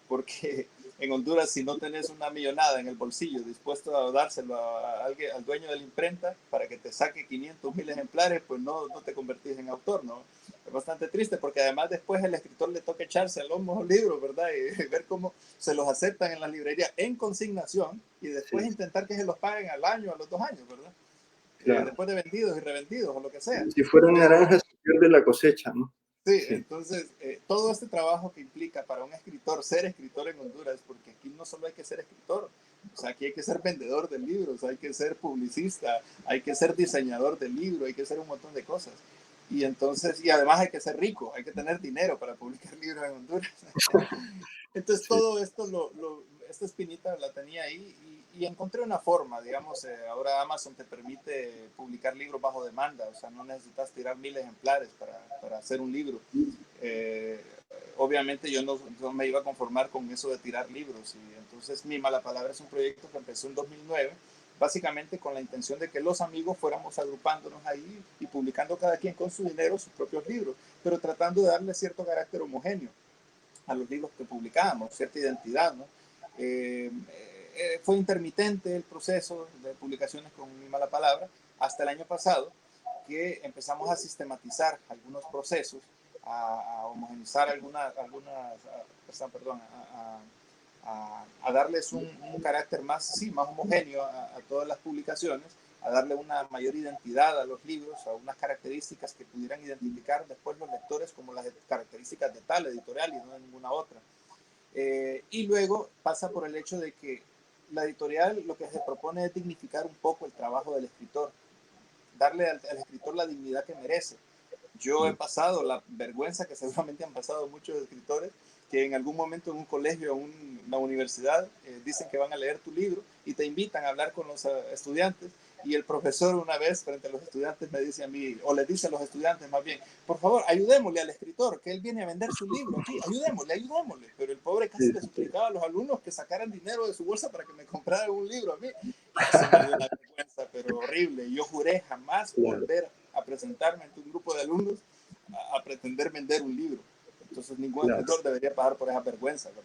porque en Honduras, si no tenés una millonada en el bolsillo dispuesto a dárselo a alguien, al dueño de la imprenta para que te saque 500,000 ejemplares, pues no te convertís en autor, ¿no? Es bastante triste porque además después el escritor le toca echarse al lomo los libros, ¿verdad? Y ver cómo se los aceptan en las librerías en consignación y después Sí, intentar que se los paguen al año, a los 2 años, ¿verdad? claro. Después de vendidos y revendidos o lo que sea. Si fueran Pero naranjas, se pierde la cosecha, ¿no? sí, Sí, entonces todo este trabajo que implica para un escritor ser escritor en Honduras, porque aquí no solo hay que ser escritor, o sea, aquí hay que ser vendedor de libros, hay que ser publicista, hay que ser diseñador del libro, hay que ser un montón de cosas. Y entonces, y además hay que ser rico, hay que tener dinero para publicar libros en Honduras. Entonces sí. todo esto, esta espinita la tenía ahí y encontré una forma, digamos, ahora Amazon te permite publicar libros bajo demanda, o sea, no necesitas tirar 1,000 ejemplares para hacer un libro. Eh, Obviamente yo no me iba a conformar con eso de tirar libros y entonces Mi Mala Palabra es un proyecto que empezó en 2009, básicamente con la intención de que los amigos fuéramos agrupándonos ahí y publicando cada quien con su dinero sus propios libros, pero tratando de darle cierto carácter homogéneo a los libros que publicábamos, cierta identidad, ¿no? Fue intermitente el proceso de publicaciones con Mi Mala Palabra hasta el año pasado, que empezamos a sistematizar algunos procesos, a homogenizar perdón, a darles un carácter más, sí, más homogéneo a todas las publicaciones, a darle una mayor identidad a los libros, a unas características que pudieran identificar después los lectores como las características de tal editorial y no de ninguna otra. Y luego pasa por el hecho de que la editorial lo que se propone es dignificar un poco el trabajo del escritor, darle al escritor la dignidad que merece. Yo he pasado la vergüenza que seguramente han pasado muchos escritores, que en algún momento en un colegio o una universidad dicen que van a leer tu libro y te invitan a hablar con los estudiantes y el profesor una vez frente a los estudiantes me dice a mí, o le dice a los estudiantes más bien, por favor, ayudémosle al escritor, que él viene a vender su libro aquí, ayudémosle. Pero el pobre casi Sí, le sí. suplicaba a los alumnos que sacaran dinero de su bolsa para que me compraran un libro a mí. Eso me dio una vergüenza, pero horrible. Yo juré jamás Claro, volver a presentarme ante un grupo de alumnos a pretender vender un libro. Entonces ningún claro. escritor debería pagar por esa vergüenza, ¿verdad?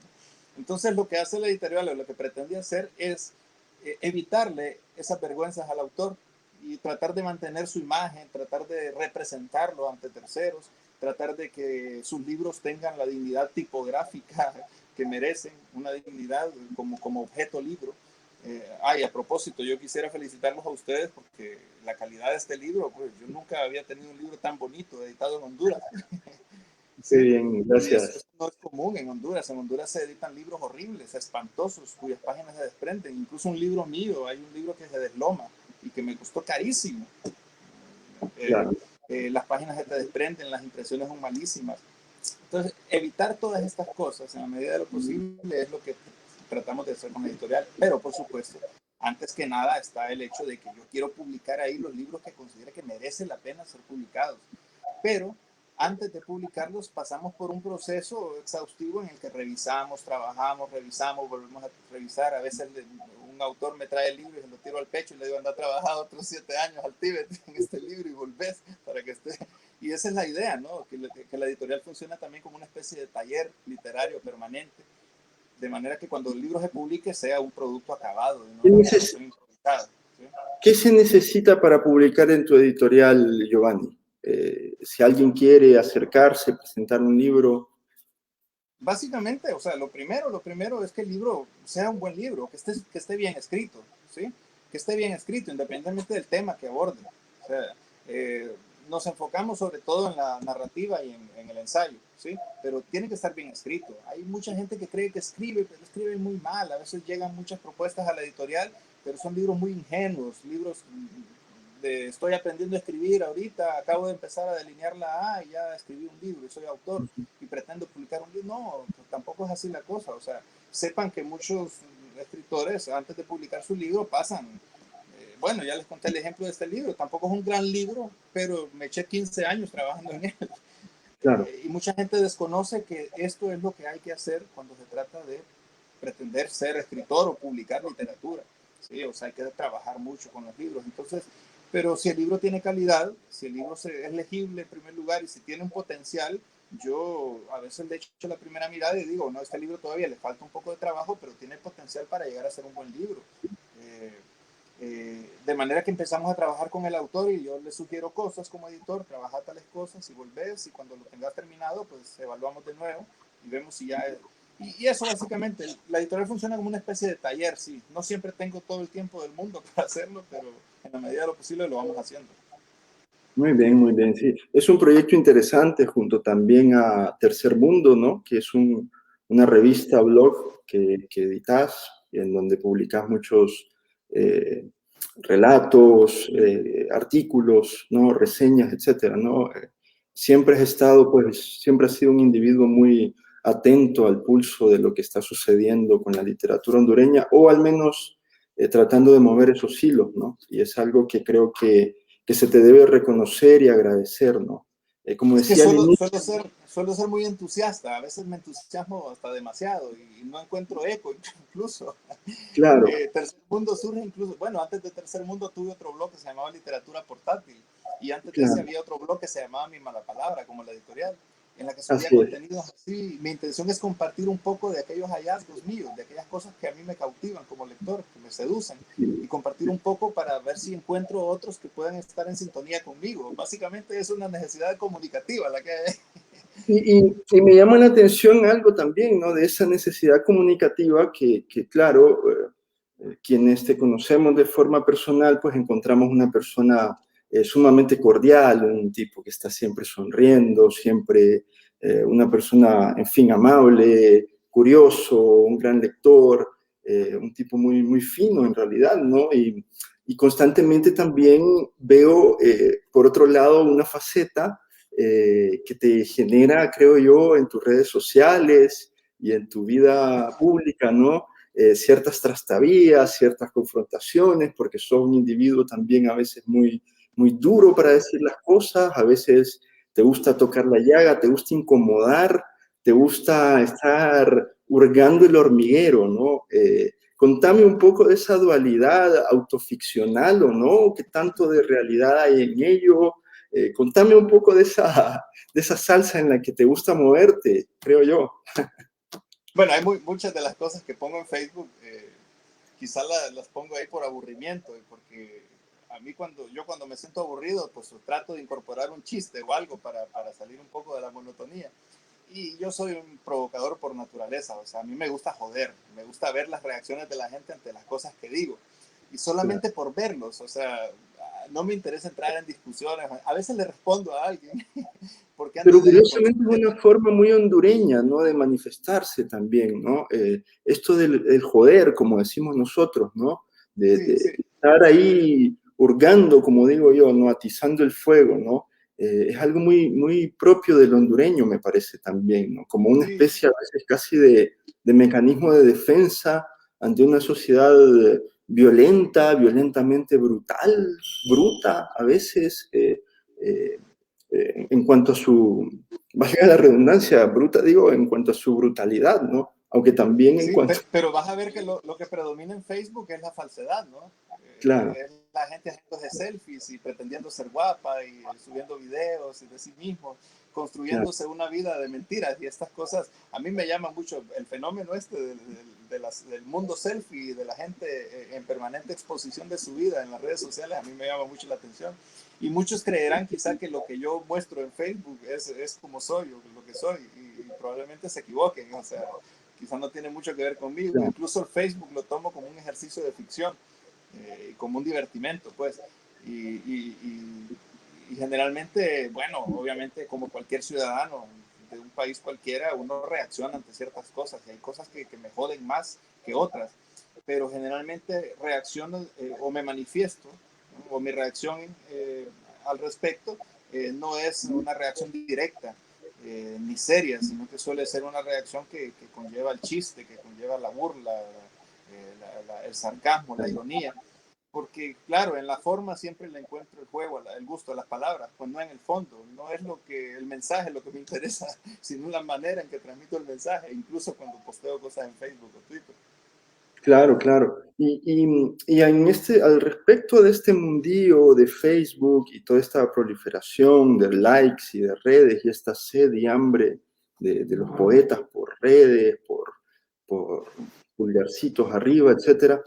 Entonces lo que hace la editorial o lo que pretendía hacer es evitarle esas vergüenzas al autor y tratar de mantener su imagen, tratar de representarlo ante terceros, tratar de que sus libros tengan la dignidad tipográfica que merecen, una dignidad como objeto libro. A propósito, yo quisiera felicitarlos a ustedes porque la calidad de este libro, pues yo nunca había tenido un libro tan bonito editado en Honduras. Qué ¿Sí? bien, Y eso gracias. no es común en Honduras. En Honduras se editan libros horribles, espantosos, cuyas páginas se desprenden. Incluso un libro mío, hay un libro que se desloma y que me costó carísimo. Eh, Claro, las páginas se te desprenden, las impresiones son malísimas. Entonces, evitar todas estas cosas en la medida de lo posible es lo que tratamos de hacer con la editorial. Pero, por supuesto, antes que nada está el hecho de que yo quiero publicar ahí los libros que considere que merece la pena ser publicados. Pero antes de publicarlos pasamos por un proceso exhaustivo en el que revisamos, trabajamos, revisamos, volvemos a revisar. A veces un autor me trae el libro y se lo tiro al pecho y le digo, anda a trabajar otros 7 años al Tíbet en este libro y volvés para que esté Y esa es la idea, ¿no? Que la editorial funciona también como una especie de taller literario permanente, de manera que cuando el libro se publique sea un producto acabado y no una creación improvisada. ¿Sí? ¿Qué se necesita para publicar en tu editorial, Giovanni? Si alguien quiere acercarse, presentar un libro. Básicamente, o sea, lo primero es que el libro sea un buen libro, que esté bien escrito, ¿sí? Que esté bien escrito, independientemente del tema que aborde. O sea, nos enfocamos sobre todo en la narrativa y en el ensayo, ¿sí? Pero tiene que estar bien escrito. Hay mucha gente que cree que escribe, pero escribe muy mal. A veces llegan muchas propuestas a la editorial, pero son libros muy ingenuos, libros de estoy aprendiendo a escribir ahorita, acabo de empezar a delinear la A y ya escribí un libro y soy autor y pretendo publicar un libro. No, pues tampoco es así la cosa. O sea, sepan que muchos escritores antes de publicar su libro pasan, bueno, ya les conté el ejemplo de este libro, tampoco es un gran libro, pero me eché 15 años trabajando en él. Claro. Y mucha gente desconoce que esto es lo que hay que hacer cuando se trata de pretender ser escritor o publicar literatura. ¿Sí? O sea, hay que trabajar mucho con los libros. Entonces, pero si el libro tiene calidad, si el libro es legible en primer lugar y si tiene un potencial, yo a veces le echo la primera mirada y digo, no, este libro todavía le falta un poco de trabajo, pero tiene potencial para llegar a ser un buen libro. De manera que empezamos a trabajar con el autor y yo le sugiero cosas como editor, trabaja tales cosas y volvés y cuando lo tengas terminado, pues evaluamos de nuevo y vemos si ya... Y eso básicamente, la editorial funciona como una especie de taller, sí. No siempre tengo todo el tiempo del mundo para hacerlo, pero en la medida de lo posible lo vamos haciendo. Muy bien, sí. Es un proyecto interesante junto también a Tercer Mundo, ¿no? Que es una revista, blog que editas, en donde publicas muchos relatos, artículos, ¿no? Reseñas, etcétera, ¿no? Siempre has estado, pues, siempre has sido un individuo muy atento al pulso de lo que está sucediendo con la literatura hondureña, o al menos tratando de mover esos hilos, ¿no? Y es algo que creo que se te debe reconocer y agradecer, ¿no? Como Es que decía al inicio, suelo ser muy entusiasta, a veces me entusiasmo hasta demasiado y no encuentro eco incluso. claro, Tercer Mundo surge incluso, bueno, antes de Tercer Mundo tuve otro blog que se llamaba Literatura Portátil y antes de ese claro, había otro blog que se llamaba Mi Mala Palabra, como la editorial, en la que subía así es. contenidos así. Mi intención es compartir un poco de aquellos hallazgos míos, de aquellas cosas que a mí me cautivan como lector, que me seducen, y compartir un poco para ver si encuentro otros que puedan estar en sintonía conmigo. Básicamente es una necesidad comunicativa la que hay. Y me llama la atención algo también, ¿no? De esa necesidad comunicativa que claro, quienes te conocemos de forma personal, pues encontramos una persona sumamente cordial, un tipo que está siempre sonriendo, siempre una persona, en fin, amable, curioso, un gran lector, un tipo muy, muy fino en realidad, ¿no? Y constantemente también veo, por otro lado, una faceta que te genera, creo yo, en tus redes sociales y en tu vida pública, ¿no? Ciertas trastabillas, ciertas confrontaciones, porque sos un individuo también a veces muy, muy duro para decir las cosas, a veces te gusta tocar la llaga, te gusta incomodar, te gusta estar hurgando el hormiguero, ¿no? Contame un poco de esa dualidad autoficcional o no, qué tanto de realidad hay en ello. Contame un poco de esa salsa en la que te gusta moverte, creo yo. Bueno, hay muchas de las cosas que pongo en Facebook, quizás las pongo ahí por aburrimiento y porque a mí cuando me siento aburrido, pues trato de incorporar un chiste o algo para salir un poco de la monotonía. Y yo soy un provocador por naturaleza, o sea, a mí me gusta joder, me gusta ver las reacciones de la gente ante las cosas que digo. Y solamente por verlos, o sea, no me interesa entrar en discusiones. A veces le respondo a alguien, porque Pero antes de curiosamente es responder, una forma muy hondureña, ¿no? De manifestarse también, ¿no? Esto del joder, como decimos nosotros, ¿no? sí, De sí, estar ahí hurgando, como digo yo, ¿no? Atizando el fuego, ¿no? Es algo muy, muy propio del hondureño, me parece también, ¿no? Como una sí, especie a veces casi de mecanismo de defensa ante una sociedad violenta, violentamente brutal, bruta, a veces. En cuanto a su, valga la redundancia, bruta, digo, en cuanto a su brutalidad, ¿no? Aunque también en sí, cuanto, pero vas a ver que lo que predomina en Facebook es la falsedad, ¿no? claro, la gente haciéndose selfies y pretendiendo ser guapa y subiendo videos y de sí mismo, construyéndose una vida de mentiras y estas cosas. A mí me llama mucho el fenómeno del mundo selfie, de la gente en permanente exposición de su vida en las redes sociales. A mí me llama mucho la atención. Y muchos creerán quizá que lo que yo muestro en Facebook es como soy o lo que soy, y probablemente se equivoquen. O sea, quizá no tiene mucho que ver conmigo. Claro. Incluso el Facebook lo tomo como un ejercicio de ficción, como un divertimento, pues. Y generalmente, bueno, obviamente como cualquier ciudadano de un país cualquiera, uno reacciona ante ciertas cosas, y hay cosas que me joden más que otras, pero generalmente reacciono o me manifiesto, ¿no? O mi reacción al respecto no es una reacción directa ni seria, sino que suele ser una reacción que conlleva el chiste, que conlleva la burla, el sarcasmo, la ironía. Porque, claro, en la forma siempre le encuentro el juego, el gusto de las palabras, pues no en el fondo. No es el mensaje lo que me interesa, sino la manera en que transmito el mensaje, incluso cuando posteo cosas en Facebook o Twitter. Claro, claro. Y al respecto de este mundillo de Facebook y toda esta proliferación de likes y de redes y esta sed y hambre de los poetas por redes, por pulgarcitos arriba, etcétera,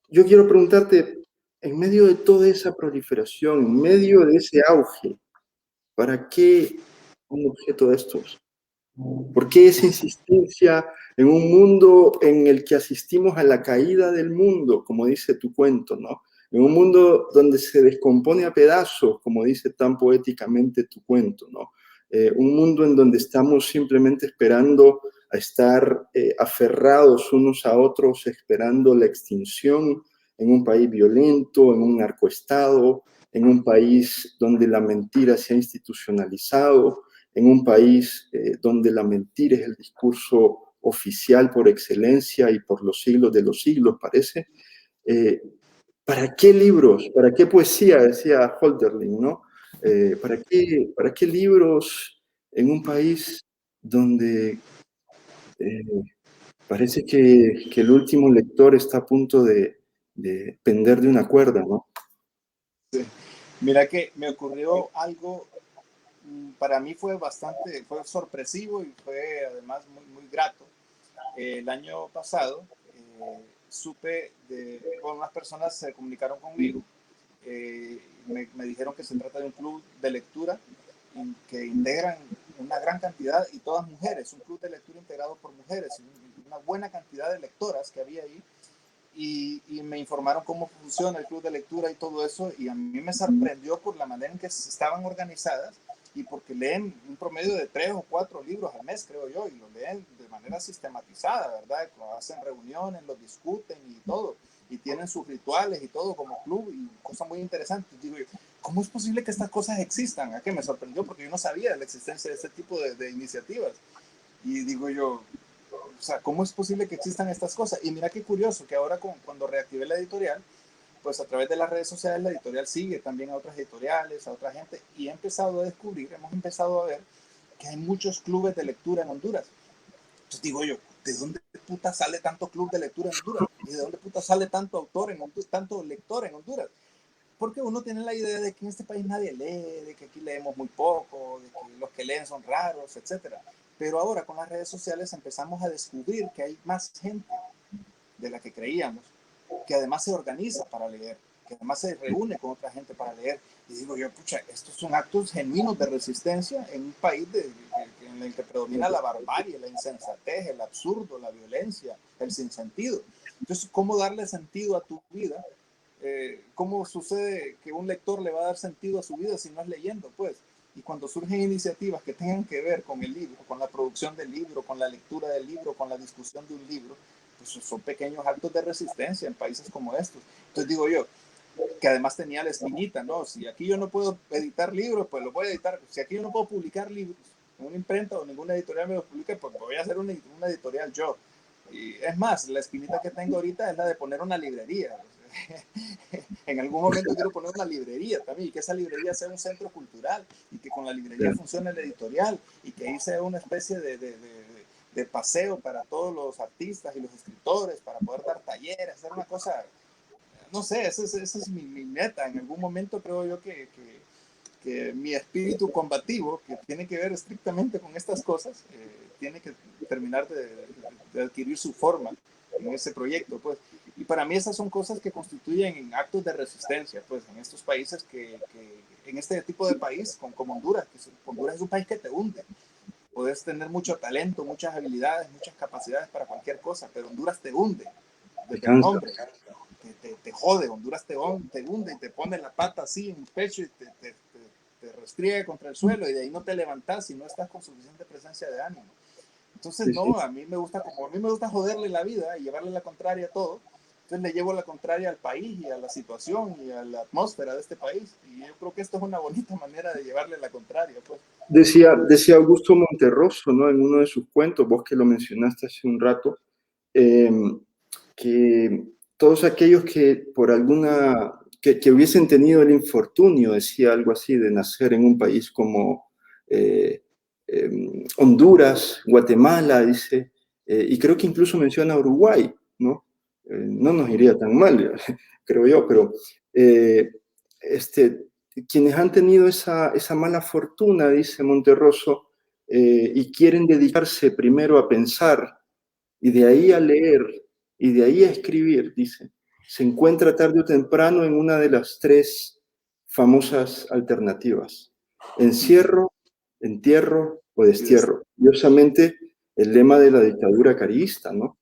yo quiero preguntarte, en medio de toda esa proliferación, en medio de ese auge, ¿para qué un objeto de estos? ¿Por qué esa insistencia en un mundo en el que asistimos a la caída del mundo, como dice tu cuento, ¿no? En un mundo donde se descompone a pedazos, como dice tan poéticamente tu cuento, ¿no? Un mundo en donde estamos simplemente esperando a estar aferrados unos a otros, esperando la extinción en un país violento, en un narcoestado, en un país donde la mentira se ha institucionalizado, en un país donde la mentira es el discurso oficial por excelencia y por los siglos de los siglos, parece. Eh, ¿Para qué libros? ¿Para qué poesía? Decía Hölderlin, ¿no? ¿Para qué libros en un país donde parece que el último lector está a punto de pender de una cuerda, ¿no? Sí. Mira que me ocurrió algo, para mí fue sorpresivo y fue además muy, muy grato. El año pasado supe bueno, unas personas se comunicaron conmigo, me dijeron que se trata de un club de lectura que integran una gran cantidad, y todas mujeres, un club de lectura integrado por mujeres, una buena cantidad de lectoras que había ahí. Y me informaron cómo funciona el club de lectura y todo eso, y a mí me sorprendió por la manera en que estaban organizadas, y porque leen un promedio de 3 o 4 libros al mes, creo yo, y lo leen de manera sistematizada, ¿verdad? Hacen reuniones, lo discuten y todo, y tienen sus rituales y todo como club, y cosas muy interesantes. Digo yo, ¿cómo es posible que estas cosas existan? ¿A qué me sorprendió? Porque yo no sabía de la existencia de este tipo de iniciativas. Y digo yo, o sea, ¿cómo es posible que existan estas cosas? Y mira qué curioso que ahora cuando reactivé la editorial, pues a través de las redes sociales la editorial sigue también a otras editoriales, a otra gente, y hemos empezado a ver que hay muchos clubes de lectura en Honduras. Entonces digo yo, ¿de dónde puta sale tanto club de lectura en Honduras? ¿Y de dónde puta sale tanto autor en Honduras, tanto lector en Honduras? Porque uno tiene la idea de que en este país nadie lee, de que aquí leemos muy poco, de que los que leen son raros, etc. Pero ahora con las redes sociales empezamos a descubrir que hay más gente de la que creíamos, que además se organiza para leer, que además se reúne con otra gente para leer. Y digo yo, pucha, estos son actos genuinos de resistencia en un país en el que predomina la barbarie, la insensatez, el absurdo, la violencia, el sinsentido. Entonces, ¿cómo darle sentido a tu vida? ¿Cómo sucede que un lector le va a dar sentido a su vida si no es leyendo? Pues, y cuando surgen iniciativas que tengan que ver con el libro, con la producción del libro, con la lectura del libro, con la discusión de un libro, pues son pequeños actos de resistencia en países como estos. Entonces digo yo, que además tenía la espinita, ¿no? Si aquí yo no puedo editar libros, pues los voy a editar. Si aquí yo no puedo publicar libros en una imprenta o ninguna editorial me los publica, pues voy a hacer una editorial yo. Y es más, la espinita que tengo ahorita es la de poner una librería. En algún momento quiero poner una librería también, y que esa librería sea un centro cultural, y que con la librería funcione el editorial, y que ahí sea una especie de paseo para todos los artistas y los escritores, para poder dar talleres, hacer una cosa, no sé, esa es mi meta. En algún momento creo yo que mi espíritu combativo, que tiene que ver estrictamente con estas cosas, tiene que terminar de adquirir su forma en ese proyecto, pues. Y para mí esas son cosas que constituyen actos de resistencia, pues, en estos países en este tipo de país, como Honduras, Honduras es un país que te hunde. Puedes tener mucho talento, muchas habilidades, muchas capacidades para cualquier cosa, pero Honduras te hunde, desde el nombre. Te jode, Honduras te hunde y te pone la pata así en el pecho y te restriega contra el suelo, y de ahí no te levantas si no estás con suficiente presencia de ánimo. Entonces, Sí, no, sí. a mí me gusta joderle la vida y llevarle la contraria a todo. Entonces le llevo la contraria al país y a la situación y a la atmósfera de este país. Y yo creo que esto es una bonita manera de llevarle la contraria, pues. Decía Augusto Monterroso, ¿no? En uno de sus cuentos, vos que lo mencionaste hace un rato, eh, que todos aquellos que por alguna, que hubiesen tenido el infortunio, decía algo así, de nacer en un país como eh, Honduras, Guatemala, dice, y creo que incluso menciona Uruguay, ¿no? No nos iría tan mal, creo yo, pero eh, este, quienes han tenido esa mala fortuna, dice Monterroso, y quieren dedicarse primero a pensar y de ahí a leer y de ahí a escribir, dice, se encuentra tarde o temprano en una de las tres famosas alternativas: encierro, entierro o destierro. Curiosamente, el lema de la dictadura carista, ¿no?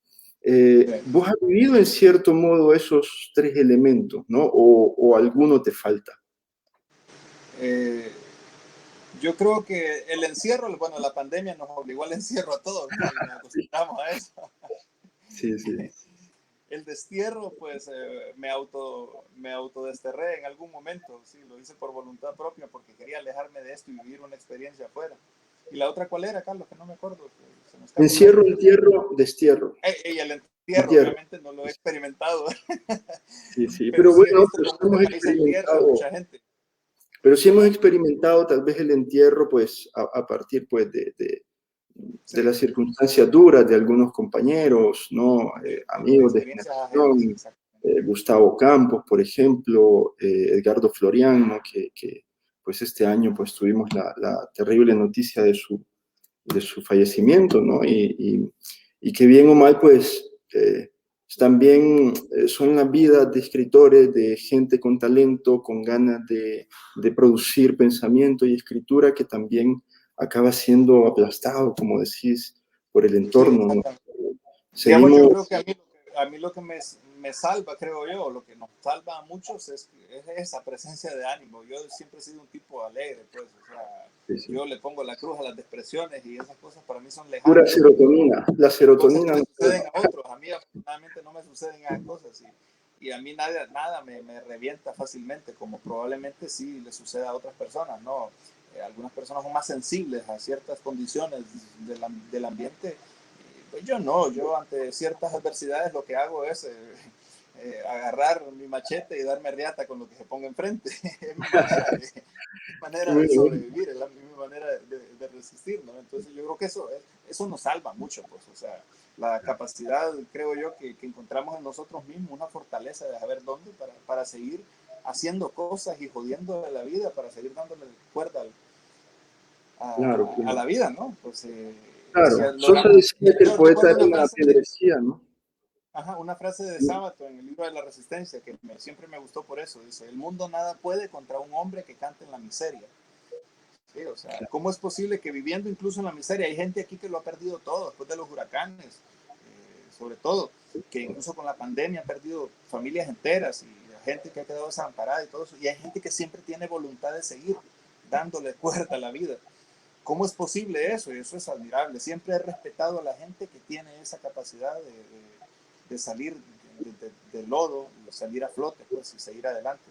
Vos has vivido en cierto modo esos tres elementos, ¿no? O alguno te falta. Eh, yo creo que el encierro, bueno, la pandemia nos obligó al encierro a todos, ¿no? Y nos acostumbramos a eso. Sí, sí. El destierro, pues me autodesterré en algún momento, sí, lo hice por voluntad propia porque quería alejarme de esto y vivir una experiencia afuera. ¿Y la otra cuál era, Carlos? Que no me acuerdo, se me escapa el Encierro, nombre. entierro, destierro. Y el entierro, Entierro. obviamente, no lo he experimentado, Sí, sí. pero Pero sí he bueno, visto pues cómo este hemos país entierra a experimentado. mucha gente. Pero sí hemos experimentado tal vez el entierro, pues, a partir, pues, de Sí, las circunstancias duras de algunos compañeros, ¿no? de Amigos de experiencias ajenas, generación, exactamente. Gustavo Campos, por ejemplo, Edgardo Florian, ¿no? Pues, este año, pues, tuvimos la terrible noticia de su fallecimiento, ¿no? Y que bien o mal, pues, también son las vidas de escritores, de gente con talento, con ganas de producir pensamiento y escritura, que también acaba siendo aplastado, como decís, por el Sí, entorno, ¿no? exactamente. Digamos, yo Seguimos. creo que a mí lo que me salva, creo yo, lo que nos salva a muchos es esa presencia de ánimo. Yo siempre he sido un tipo alegre, pues, o sea, Sí, sí. yo le pongo la cruz a las depresiones y esas cosas para mí son Pura lejanas, porque serotonina. La cosas que serotonina le nos suceden salva. a otros, a mí afortunadamente no me suceden esas cosas, y a mí nada me revienta fácilmente, como probablemente sí le sucede a otras personas, ¿no? Algunas personas son más sensibles a ciertas condiciones del ambiente. Pues yo no, yo ante ciertas adversidades lo que hago es agarrar mi machete y darme riata con lo que se ponga enfrente. Es mi manera Muy de bien. sobrevivir, es mi manera de resistir, ¿no? Entonces yo creo que eso nos salva mucho, pues, o sea, la capacidad, creo yo, que encontramos en nosotros mismos, una fortaleza de saber dónde para seguir haciendo cosas y jodiendo la vida, para seguir dándole cuerda Claro, a claro. la vida, ¿no? Pues si Claro. Sosa logramos, decía que el yo poeta recuerdo era una piedrecía, ¿no? una frase de Sábato en el libro de la Resistencia que siempre me gustó por eso. Dice, el mundo nada puede contra un hombre que canta en la miseria. Sí, o sea, ¿cómo es posible que viviendo incluso en la miseria, hay gente aquí que lo ha perdido todo después de los huracanes, sobre todo, que incluso con la pandemia ha perdido familias enteras y gente que ha quedado desamparada y todo eso, y hay gente que siempre tiene voluntad de seguir dándole cuerda a la vida? ¿Cómo es posible eso? Y eso es admirable. Siempre he respetado a la gente que tiene esa capacidad de salir del lodo, de salir a flote, pues, y seguir adelante.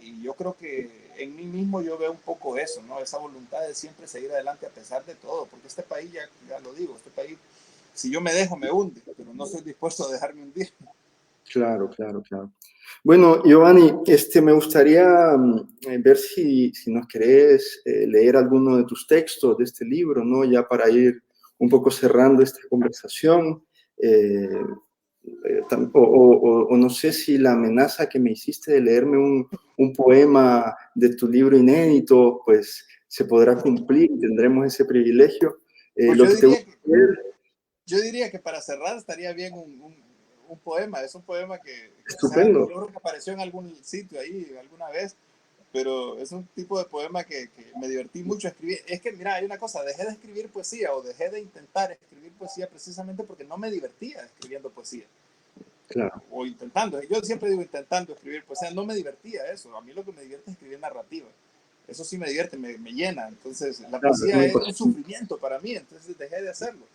Y yo creo que en mí mismo yo veo un poco eso, ¿no? Esa voluntad de siempre seguir adelante a pesar de todo, porque este país, ya lo digo, este país, si yo me dejo, me hunde, pero no estoy dispuesto a dejarme hundir. Claro, claro, claro. Bueno, Giovanni, me gustaría ver si nos querés leer alguno de tus textos de este libro, ¿no? Ya para ir un poco cerrando esta conversación. Eh, o no sé si la amenaza que me hiciste de leerme un poema de tu libro inédito, pues se podrá cumplir, tendremos ese privilegio. Pues Lo que te voy a leer, yo diría que para cerrar estaría bien un poema. Es un poema que estupendo. creo que apareció en algún sitio ahí alguna vez, pero es un tipo de poema que me divertí mucho escribir. Es que, mira, hay una cosa, dejé de escribir poesía o dejé de intentar escribir poesía precisamente porque no me divertía escribiendo poesía. Claro. O intentando, yo siempre digo intentando escribir poesía, no me divertía eso. A mí lo que me divierte es escribir narrativa. Eso sí me divierte, me llena. Entonces, la Claro, poesía es un sufrimiento para mí, entonces dejé de hacerlo.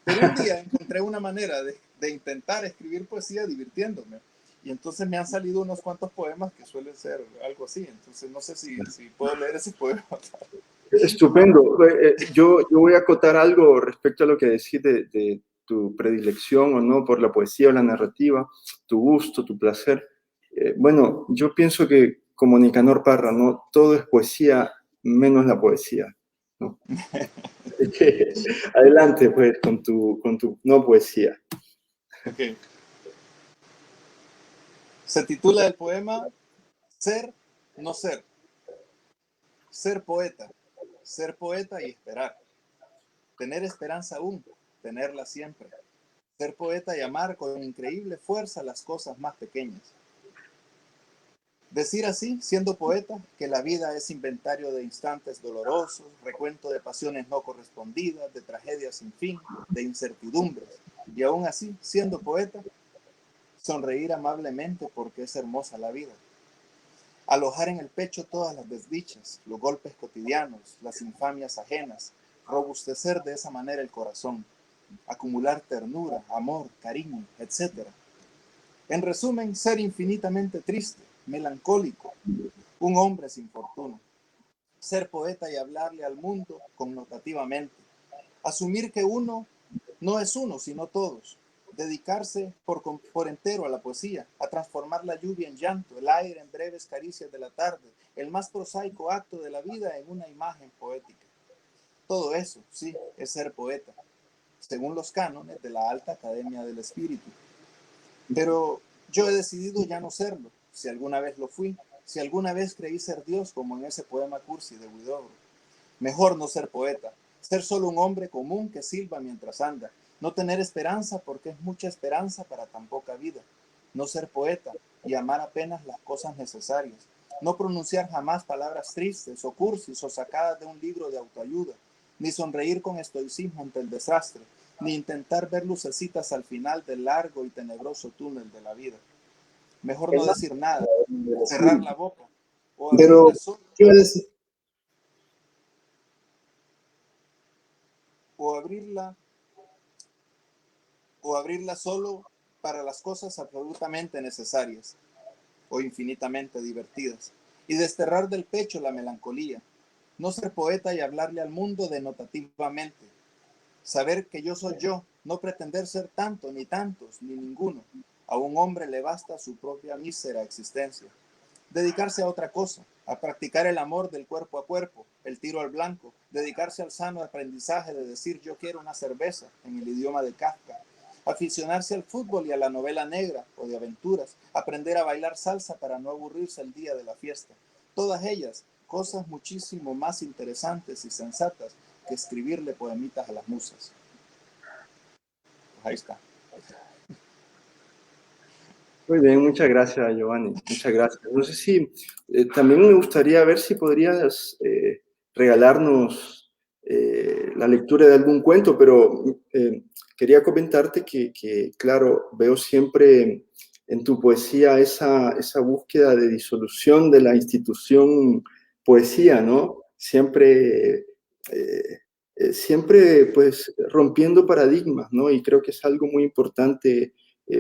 Pero un día encontré una manera de intentar escribir poesía divirtiéndome. Y entonces me han salido unos cuantos poemas que suelen ser algo así. Entonces no sé si puedo leer ese poema. Estupendo. Yo voy a acotar algo respecto a lo que decís de tu predilección o no por la poesía o la narrativa, tu gusto, tu placer. Bueno, yo pienso que como Nicanor Parra, ¿no? Todo es poesía menos la poesía, ¿no? Adelante, pues, con tu no poesía. Okay. Se titula el poema Ser, no ser. Ser poeta y esperar. Tener esperanza aún, tenerla siempre. Ser poeta y amar con increíble fuerza las cosas más pequeñas. Decir así, siendo poeta, que la vida es inventario de instantes dolorosos, recuento de pasiones no correspondidas, de tragedias sin fin, de incertidumbres. Y aún así, siendo poeta, sonreír amablemente porque es hermosa la vida. Alojar en el pecho todas las desdichas, los golpes cotidianos, las infamias ajenas, robustecer de esa manera el corazón, acumular ternura, amor, cariño, etc. En resumen, ser infinitamente triste, melancólico, un hombre sin fortuna. Ser poeta y hablarle al mundo connotativamente. Asumir que uno no es uno, sino todos. Dedicarse por entero a la poesía, a transformar la lluvia en llanto, el aire en breves caricias de la tarde, el más prosaico acto de la vida en una imagen poética. Todo eso, sí, es ser poeta, según los cánones de la Alta Academia del Espíritu. Pero yo he decidido ya no serlo, si alguna vez lo fui, si alguna vez creí ser Dios, como en ese poema cursi de Huidobro. Mejor no ser poeta, ser solo un hombre común que silba mientras anda, no tener esperanza porque es mucha esperanza para tan poca vida, no ser poeta y amar apenas las cosas necesarias, no pronunciar jamás palabras tristes o cursis o sacadas de un libro de autoayuda, ni sonreír con estoicismo ante el desastre, ni intentar ver lucecitas al final del largo y tenebroso túnel de la vida. Mejor no decir nada, cerrar la boca o abrirla solo. O abrirla solo para las cosas absolutamente necesarias o infinitamente divertidas, y desterrar del pecho la melancolía, no ser poeta y hablarle al mundo denotativamente, saber que yo soy yo, no pretender ser tanto, ni tantos, ni ninguno. A un hombre le basta su propia mísera existencia. Dedicarse a otra cosa, a practicar el amor del cuerpo a cuerpo, el tiro al blanco, dedicarse al sano aprendizaje de decir yo quiero una cerveza en el idioma de Kafka, aficionarse al fútbol y a la novela negra o de aventuras, aprender a bailar salsa para no aburrirse el día de la fiesta. Todas ellas, cosas muchísimo más interesantes y sensatas que escribirle poemitas a las musas. Pues ahí está. Muy bien, muchas gracias, Giovanni. Muchas gracias. No sé si también me gustaría ver si podrías regalarnos la lectura de algún cuento, pero quería comentarte que, claro, veo siempre en tu poesía esa búsqueda de disolución de la institución poesía, ¿no? Siempre, pues, rompiendo paradigmas, ¿no? Y creo que es algo muy importante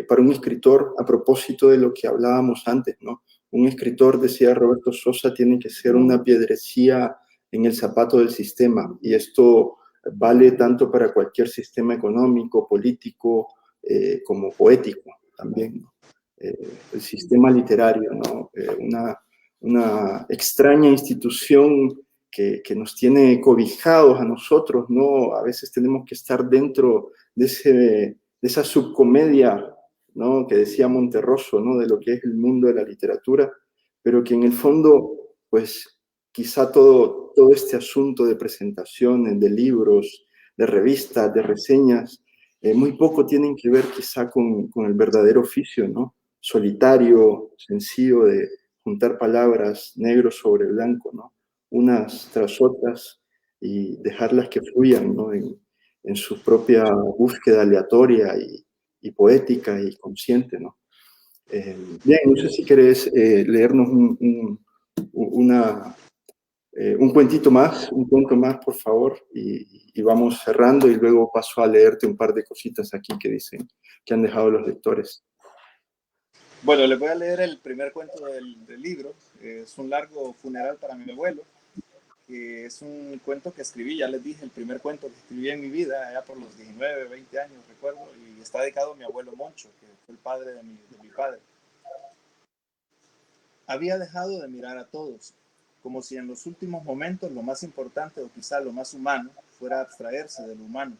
para un escritor, a propósito de lo que hablábamos antes, ¿no? Un escritor, decía Roberto Sosa, tiene que ser una piedrecía en el zapato del sistema, y esto vale tanto para cualquier sistema económico, político, como poético también, ¿no? El sistema literario, ¿no? Una extraña institución que nos tiene cobijados a nosotros, ¿no? A veces tenemos que estar dentro de esa subcomedia ¿no? Que decía Monterroso, ¿no? De lo que es el mundo de la literatura, pero que en el fondo, pues quizá todo este asunto de presentaciones, de libros, de revistas, de reseñas, muy poco tienen que ver quizá con el verdadero oficio, ¿no? Solitario, sencillo de juntar palabras negro sobre blanco, ¿no? Unas tras otras y dejarlas que fluyan, ¿no? En su propia búsqueda aleatoria y poética y consciente, ¿no? Bien, no sé si querés leernos un cuentito más, un cuento más, por favor, y vamos cerrando y luego paso a leerte un par de cositas aquí que dicen, que han dejado los lectores. Bueno, les voy a leer el primer cuento del libro. Es un largo funeral para mi abuelo, que es un cuento que escribí, ya les dije, el primer cuento que escribí en mi vida, allá por los 19, 20 años, recuerdo, y está dedicado a mi abuelo Moncho, que fue el padre de mi padre. Había dejado de mirar a todos, como si en los últimos momentos lo más importante o quizá lo más humano fuera abstraerse de lo humano.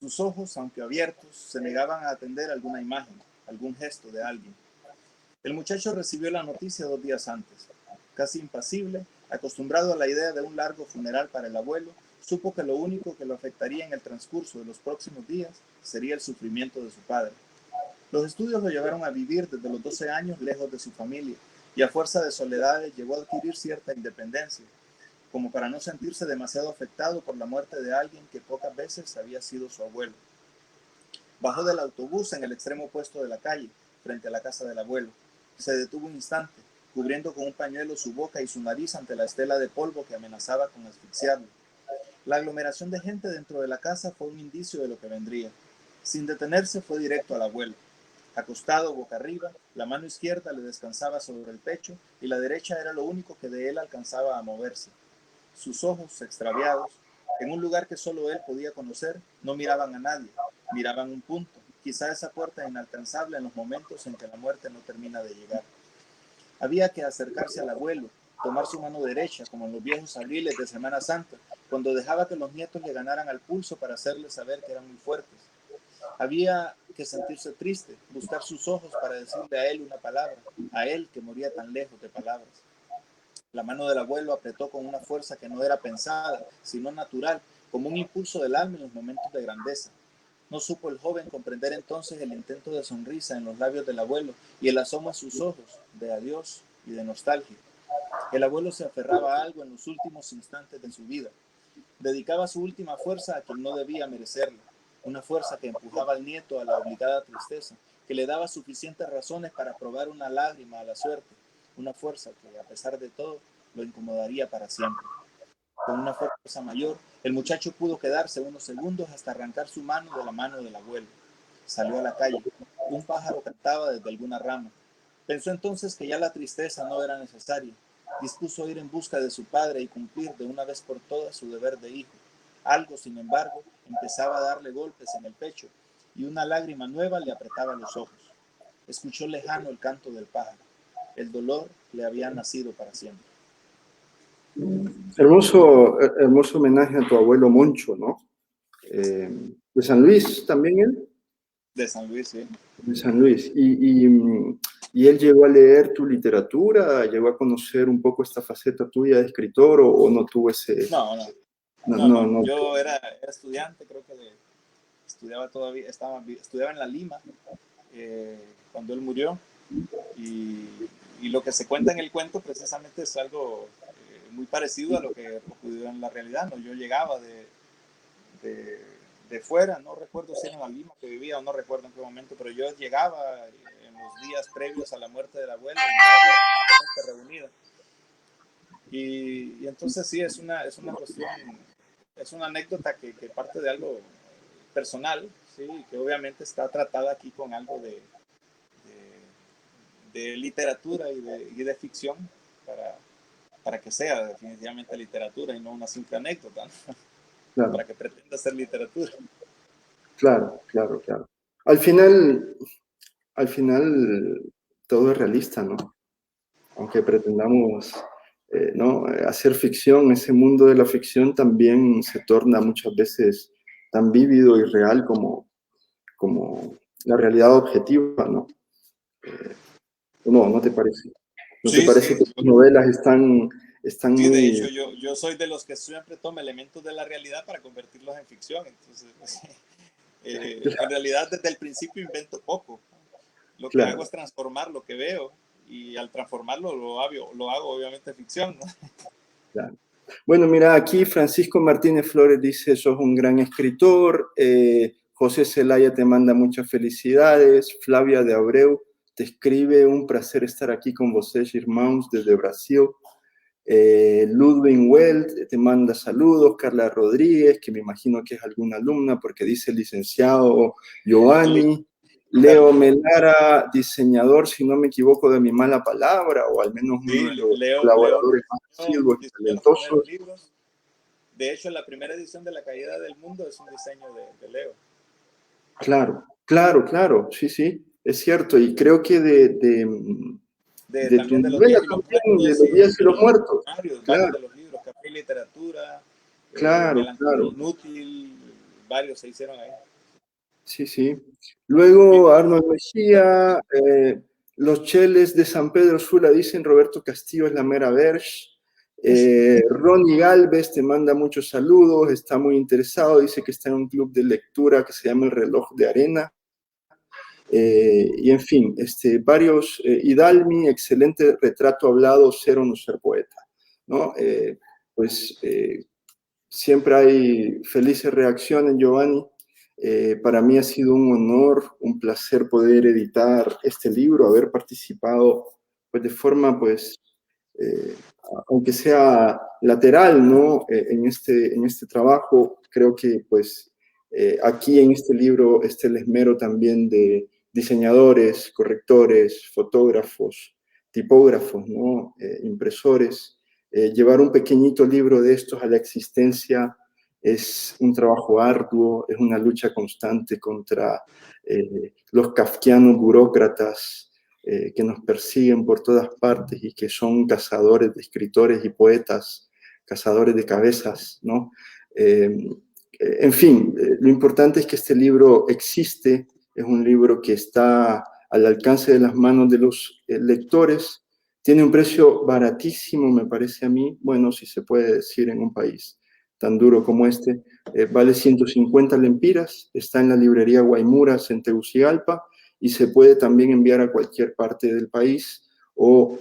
Sus ojos, aunque abiertos, se negaban a atender alguna imagen, algún gesto de alguien. El muchacho recibió la noticia 2 días antes. Casi impasible, acostumbrado a la idea de un largo funeral para el abuelo, supo que lo único que lo afectaría en el transcurso de los próximos días sería el sufrimiento de su padre. Los estudios lo llevaron a vivir desde los 12 años lejos de su familia, y a fuerza de soledades llegó a adquirir cierta independencia, como para no sentirse demasiado afectado por la muerte de alguien que pocas veces había sido su abuelo. Bajó del autobús en el extremo opuesto de la calle, frente a la casa del abuelo. Se detuvo un instante, cubriendo con un pañuelo su boca y su nariz ante la estela de polvo que amenazaba con asfixiarlo. La aglomeración de gente dentro de la casa fue un indicio de lo que vendría. Sin detenerse, fue directo al abuelo. Acostado boca arriba, la mano izquierda le descansaba sobre el pecho y la derecha era lo único que de él alcanzaba a moverse. Sus ojos, extraviados, en un lugar que solo él podía conocer, no miraban a nadie, miraban un punto, quizá esa puerta inalcanzable en los momentos en que la muerte no termina de llegar. Había que acercarse al abuelo, tomar su mano derecha, como en los viejos abriles de Semana Santa, cuando dejaba que los nietos le ganaran al pulso para hacerles saber que eran muy fuertes. Había que sentirse triste, buscar sus ojos para decirle a él una palabra, a él que moría tan lejos de palabras. La mano del abuelo apretó con una fuerza que no era pensada, sino natural, como un impulso del alma en los momentos de grandeza. No supo el joven comprender entonces el intento de sonrisa en los labios del abuelo y el asomo a sus ojos, de adiós y de nostalgia. El abuelo se aferraba a algo en los últimos instantes de su vida. Dedicaba su última fuerza a quien no debía merecerla, una fuerza que empujaba al nieto a la obligada tristeza, que le daba suficientes razones para probar una lágrima a la suerte, una fuerza que, a pesar de todo, lo incomodaría para siempre. Con una fuerza mayor, el muchacho pudo quedarse unos segundos hasta arrancar su mano de la mano del abuelo. Salió a la calle. Un pájaro cantaba desde alguna rama. Pensó entonces que ya la tristeza no era necesaria. Dispuso ir en busca de su padre y cumplir de una vez por todas su deber de hijo. Algo, sin embargo, empezaba a darle golpes en el pecho y una lágrima nueva le apretaba los ojos. Escuchó lejano el canto del pájaro. El dolor le había nacido para siempre. Hermoso, hermoso homenaje a tu abuelo Moncho, ¿no? De San Luis también él. De San Luis, sí. De San Luis. ¿Y él llegó a leer tu literatura? ¿Llegó a conocer un poco esta faceta tuya de escritor o no tuvo ese...? No. Yo era estudiante, creo que estudiaba todavía, estudiaba en la Lima cuando él murió. Y lo que se cuenta en el cuento precisamente es algo muy parecido a lo que ocurrió en la realidad, ¿no? Yo llegaba de fuera, no recuerdo si era en la Lima que vivía o no recuerdo en qué momento, pero yo llegaba en los días previos a la muerte del abuelo y estaba gente reunida. Y entonces sí, es una cuestión, es una anécdota que parte de algo personal, sí, que obviamente está tratada aquí con algo de literatura y de ficción para que sea definitivamente literatura y no una simple anécdota, ¿no? Claro. Para que pretenda ser literatura. Claro. Al final todo es realista, ¿no? Aunque pretendamos ¿no? hacer ficción, ese mundo de la ficción también se torna muchas veces tan vívido y real como la realidad objetiva, ¿no? ¿No te parece? ¿No te Sí, parece sí. que tus novelas están Sí, de hecho, muy... yo soy de los que siempre toma elementos de la realidad para convertirlos en ficción. Entonces, en realidad, desde el principio invento poco. Lo que hago Claro, es transformar lo que veo y al transformarlo lo hago obviamente ficción, ¿no? claro. Bueno, mira, aquí Francisco Martínez Flores dice, sos un gran escritor, José Zelaya te manda muchas felicidades, Flavia de Abreu te escribe, un placer estar aquí con vocês, irmãos, desde Brasil. Ludwig Welt te manda saludos, Carla Rodríguez, que me imagino que es alguna alumna porque dice licenciado Giovanni, Leo Melara, diseñador, si no me equivoco de mi mala palabra, o al menos uno Sí, de los Leo colaboradores más asiduos y diseñó los primeros talentosos. libros. De hecho, la primera edición de La Caída del Mundo es un diseño de Leo. Claro, claro, claro, sí, sí, es cierto, y creo que de tu También de Los novela Días y los también, de Muertos los días y los muertos. varios Claro, de los libros, Café y Literatura, claro, Melancolía claro. Inútil, varios se hicieron ahí. Sí, sí. Sí, Luego Arnold Mejía, los Cheles de San Pedro Sula dicen, Roberto Castillo es la mera verge. Ronnie Galvez te manda muchos saludos, está muy interesado, dice que está en un club de lectura que se llama El Reloj de Arena. Y en fin, Hidalmi, excelente retrato hablado, ser o no ser poeta, ¿no? Pues siempre hay felices reacciones, Giovanni. Para mí ha sido un honor, un placer poder editar este libro, haber participado pues, de forma, pues, eh, aunque sea lateral, ¿no? En este trabajo, creo que pues aquí en este libro está el esmero también de diseñadores, correctores, fotógrafos, tipógrafos, ¿no? Impresores. Llevar un pequeñito libro de estos a la existencia es un trabajo arduo, es una lucha constante contra los kafkianos burócratas que nos persiguen por todas partes y que son cazadores de escritores y poetas, cazadores de cabezas, ¿no? En fin, lo importante es que este libro existe, es un libro que está al alcance de las manos de los lectores, tiene un precio baratísimo, me parece a mí, bueno, si se puede decir en un país tan duro como este, vale 150 lempiras, está en la librería Guaymuras en Tegucigalpa y se puede también enviar a cualquier parte del país o,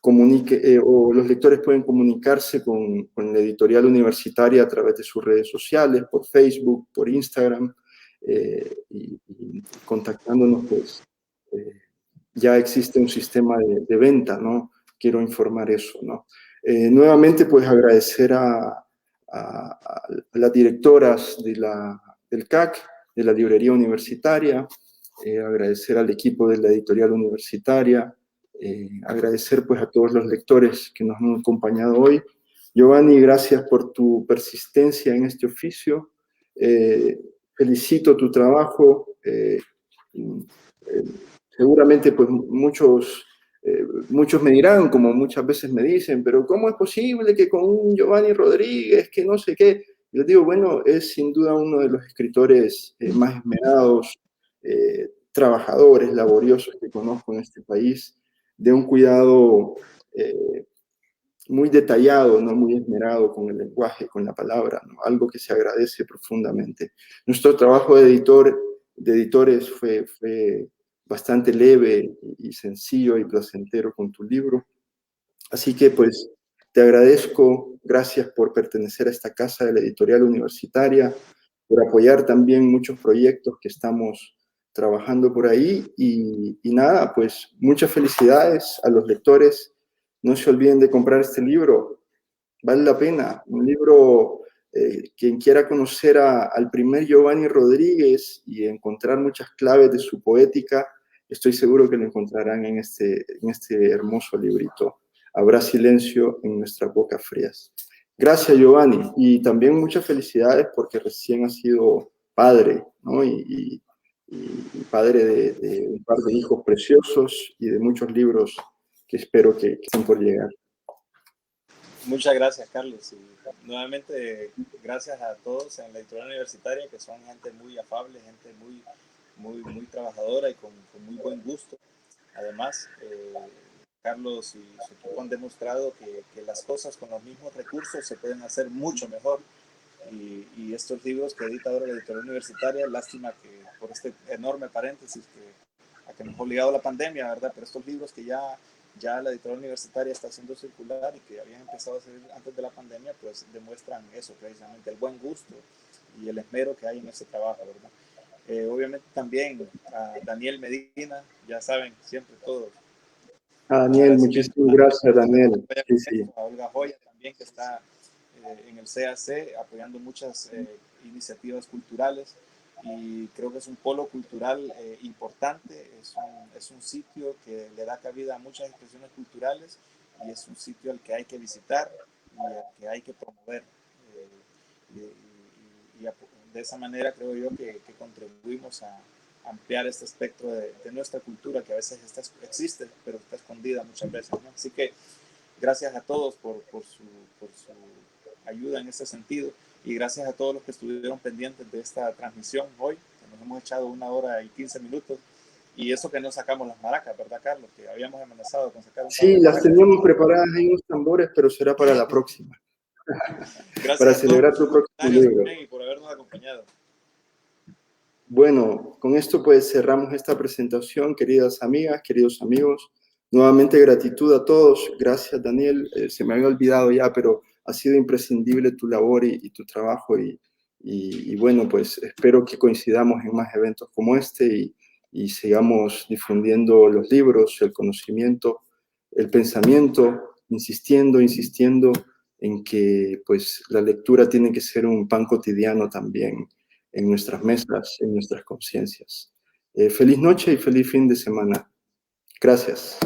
o los lectores pueden comunicarse con la editorial universitaria a través de sus redes sociales, por Facebook, por Instagram, y contactándonos, pues ya existe un sistema de venta, ¿no? Quiero informar eso, ¿no? Nuevamente, pues agradecer a las directoras del CAC, de la librería universitaria, agradecer al equipo de la editorial universitaria, agradecer pues a todos los lectores que nos han acompañado hoy. Giovanni, gracias por tu persistencia en este oficio. Felicito tu trabajo. Seguramente pues muchos me dirán, como muchas veces me dicen, pero ¿cómo es posible que con un Giovanni Rodríguez, que no sé qué? Yo digo, bueno, es sin duda uno de los escritores más esmerados, trabajadores, laboriosos que conozco en este país, de un cuidado muy detallado, no muy esmerado con el lenguaje, con la palabra, ¿no? Algo que se agradece profundamente. Nuestro trabajo de editores fue bastante leve y sencillo y placentero con tu libro. Así que pues te agradezco, gracias por pertenecer a esta casa de la editorial universitaria, por apoyar también muchos proyectos que estamos trabajando por ahí y nada, pues muchas felicidades a los lectores. No se olviden de comprar este libro, vale la pena. Un libro, quien quiera conocer al primer Giovanni Rodríguez y encontrar muchas claves de su poética, estoy seguro que lo encontrarán en este hermoso librito. Habrá silencio en nuestras bocas frías. Gracias, Giovanni, y también muchas felicidades porque recién has sido padre, ¿no? Y padre de un par de hijos preciosos y de muchos libros que espero que estén por llegar. Muchas gracias, Carlos. Y nuevamente, gracias a todos en la editorial universitaria, que son gente muy afable, gente muy muy trabajadora y con muy buen gusto. Además, Carlos y su equipo han demostrado que las cosas con los mismos recursos se pueden hacer mucho mejor. Y estos libros que edita ahora la editorial universitaria, lástima que por este enorme paréntesis a que nos ha obligado la pandemia, ¿verdad? Pero estos libros que ya la editorial universitaria está haciendo circular y que habían empezado a hacer antes de la pandemia, pues demuestran eso precisamente, el buen gusto y el esmero que hay en ese trabajo, ¿verdad? Obviamente también a Daniel Medina, ya saben, siempre todos. Daniel, muchísimas gracias, Daniel. Sí, sí. A Olga Joya también, que está en el CAC apoyando muchas iniciativas culturales, y creo que es un polo cultural importante, es un sitio que le da cabida a muchas expresiones culturales y es un sitio al que hay que visitar y al que hay que promover. Y de esa manera creo yo que contribuimos a ampliar este espectro de nuestra cultura, que a veces existe, pero está escondida muchas veces, ¿no? Así que gracias a todos por su ayuda en ese sentido, y gracias a todos los que estuvieron pendientes de esta transmisión hoy, que nos hemos echado 1 hora y 15 minutos, y eso que no sacamos las maracas, ¿verdad, Carlos? Que habíamos amenazado con sacar un par de las maracas. teníamos preparadas en los tambores, pero será para la próxima. Gracias para celebrar tu próximo libro. Y por habernos acompañado. Bueno, con esto pues cerramos esta presentación, queridas amigas, queridos amigos. Nuevamente gratitud a todos. Gracias, Daniel. Se me había olvidado ya, pero ha sido imprescindible tu labor y tu trabajo. Y bueno, pues espero que coincidamos en más eventos como este y sigamos difundiendo los libros, el conocimiento, el pensamiento, insistiendo en que pues la lectura tiene que ser un pan cotidiano también en nuestras mesas, en nuestras conciencias. Feliz noche y feliz fin de semana. Gracias.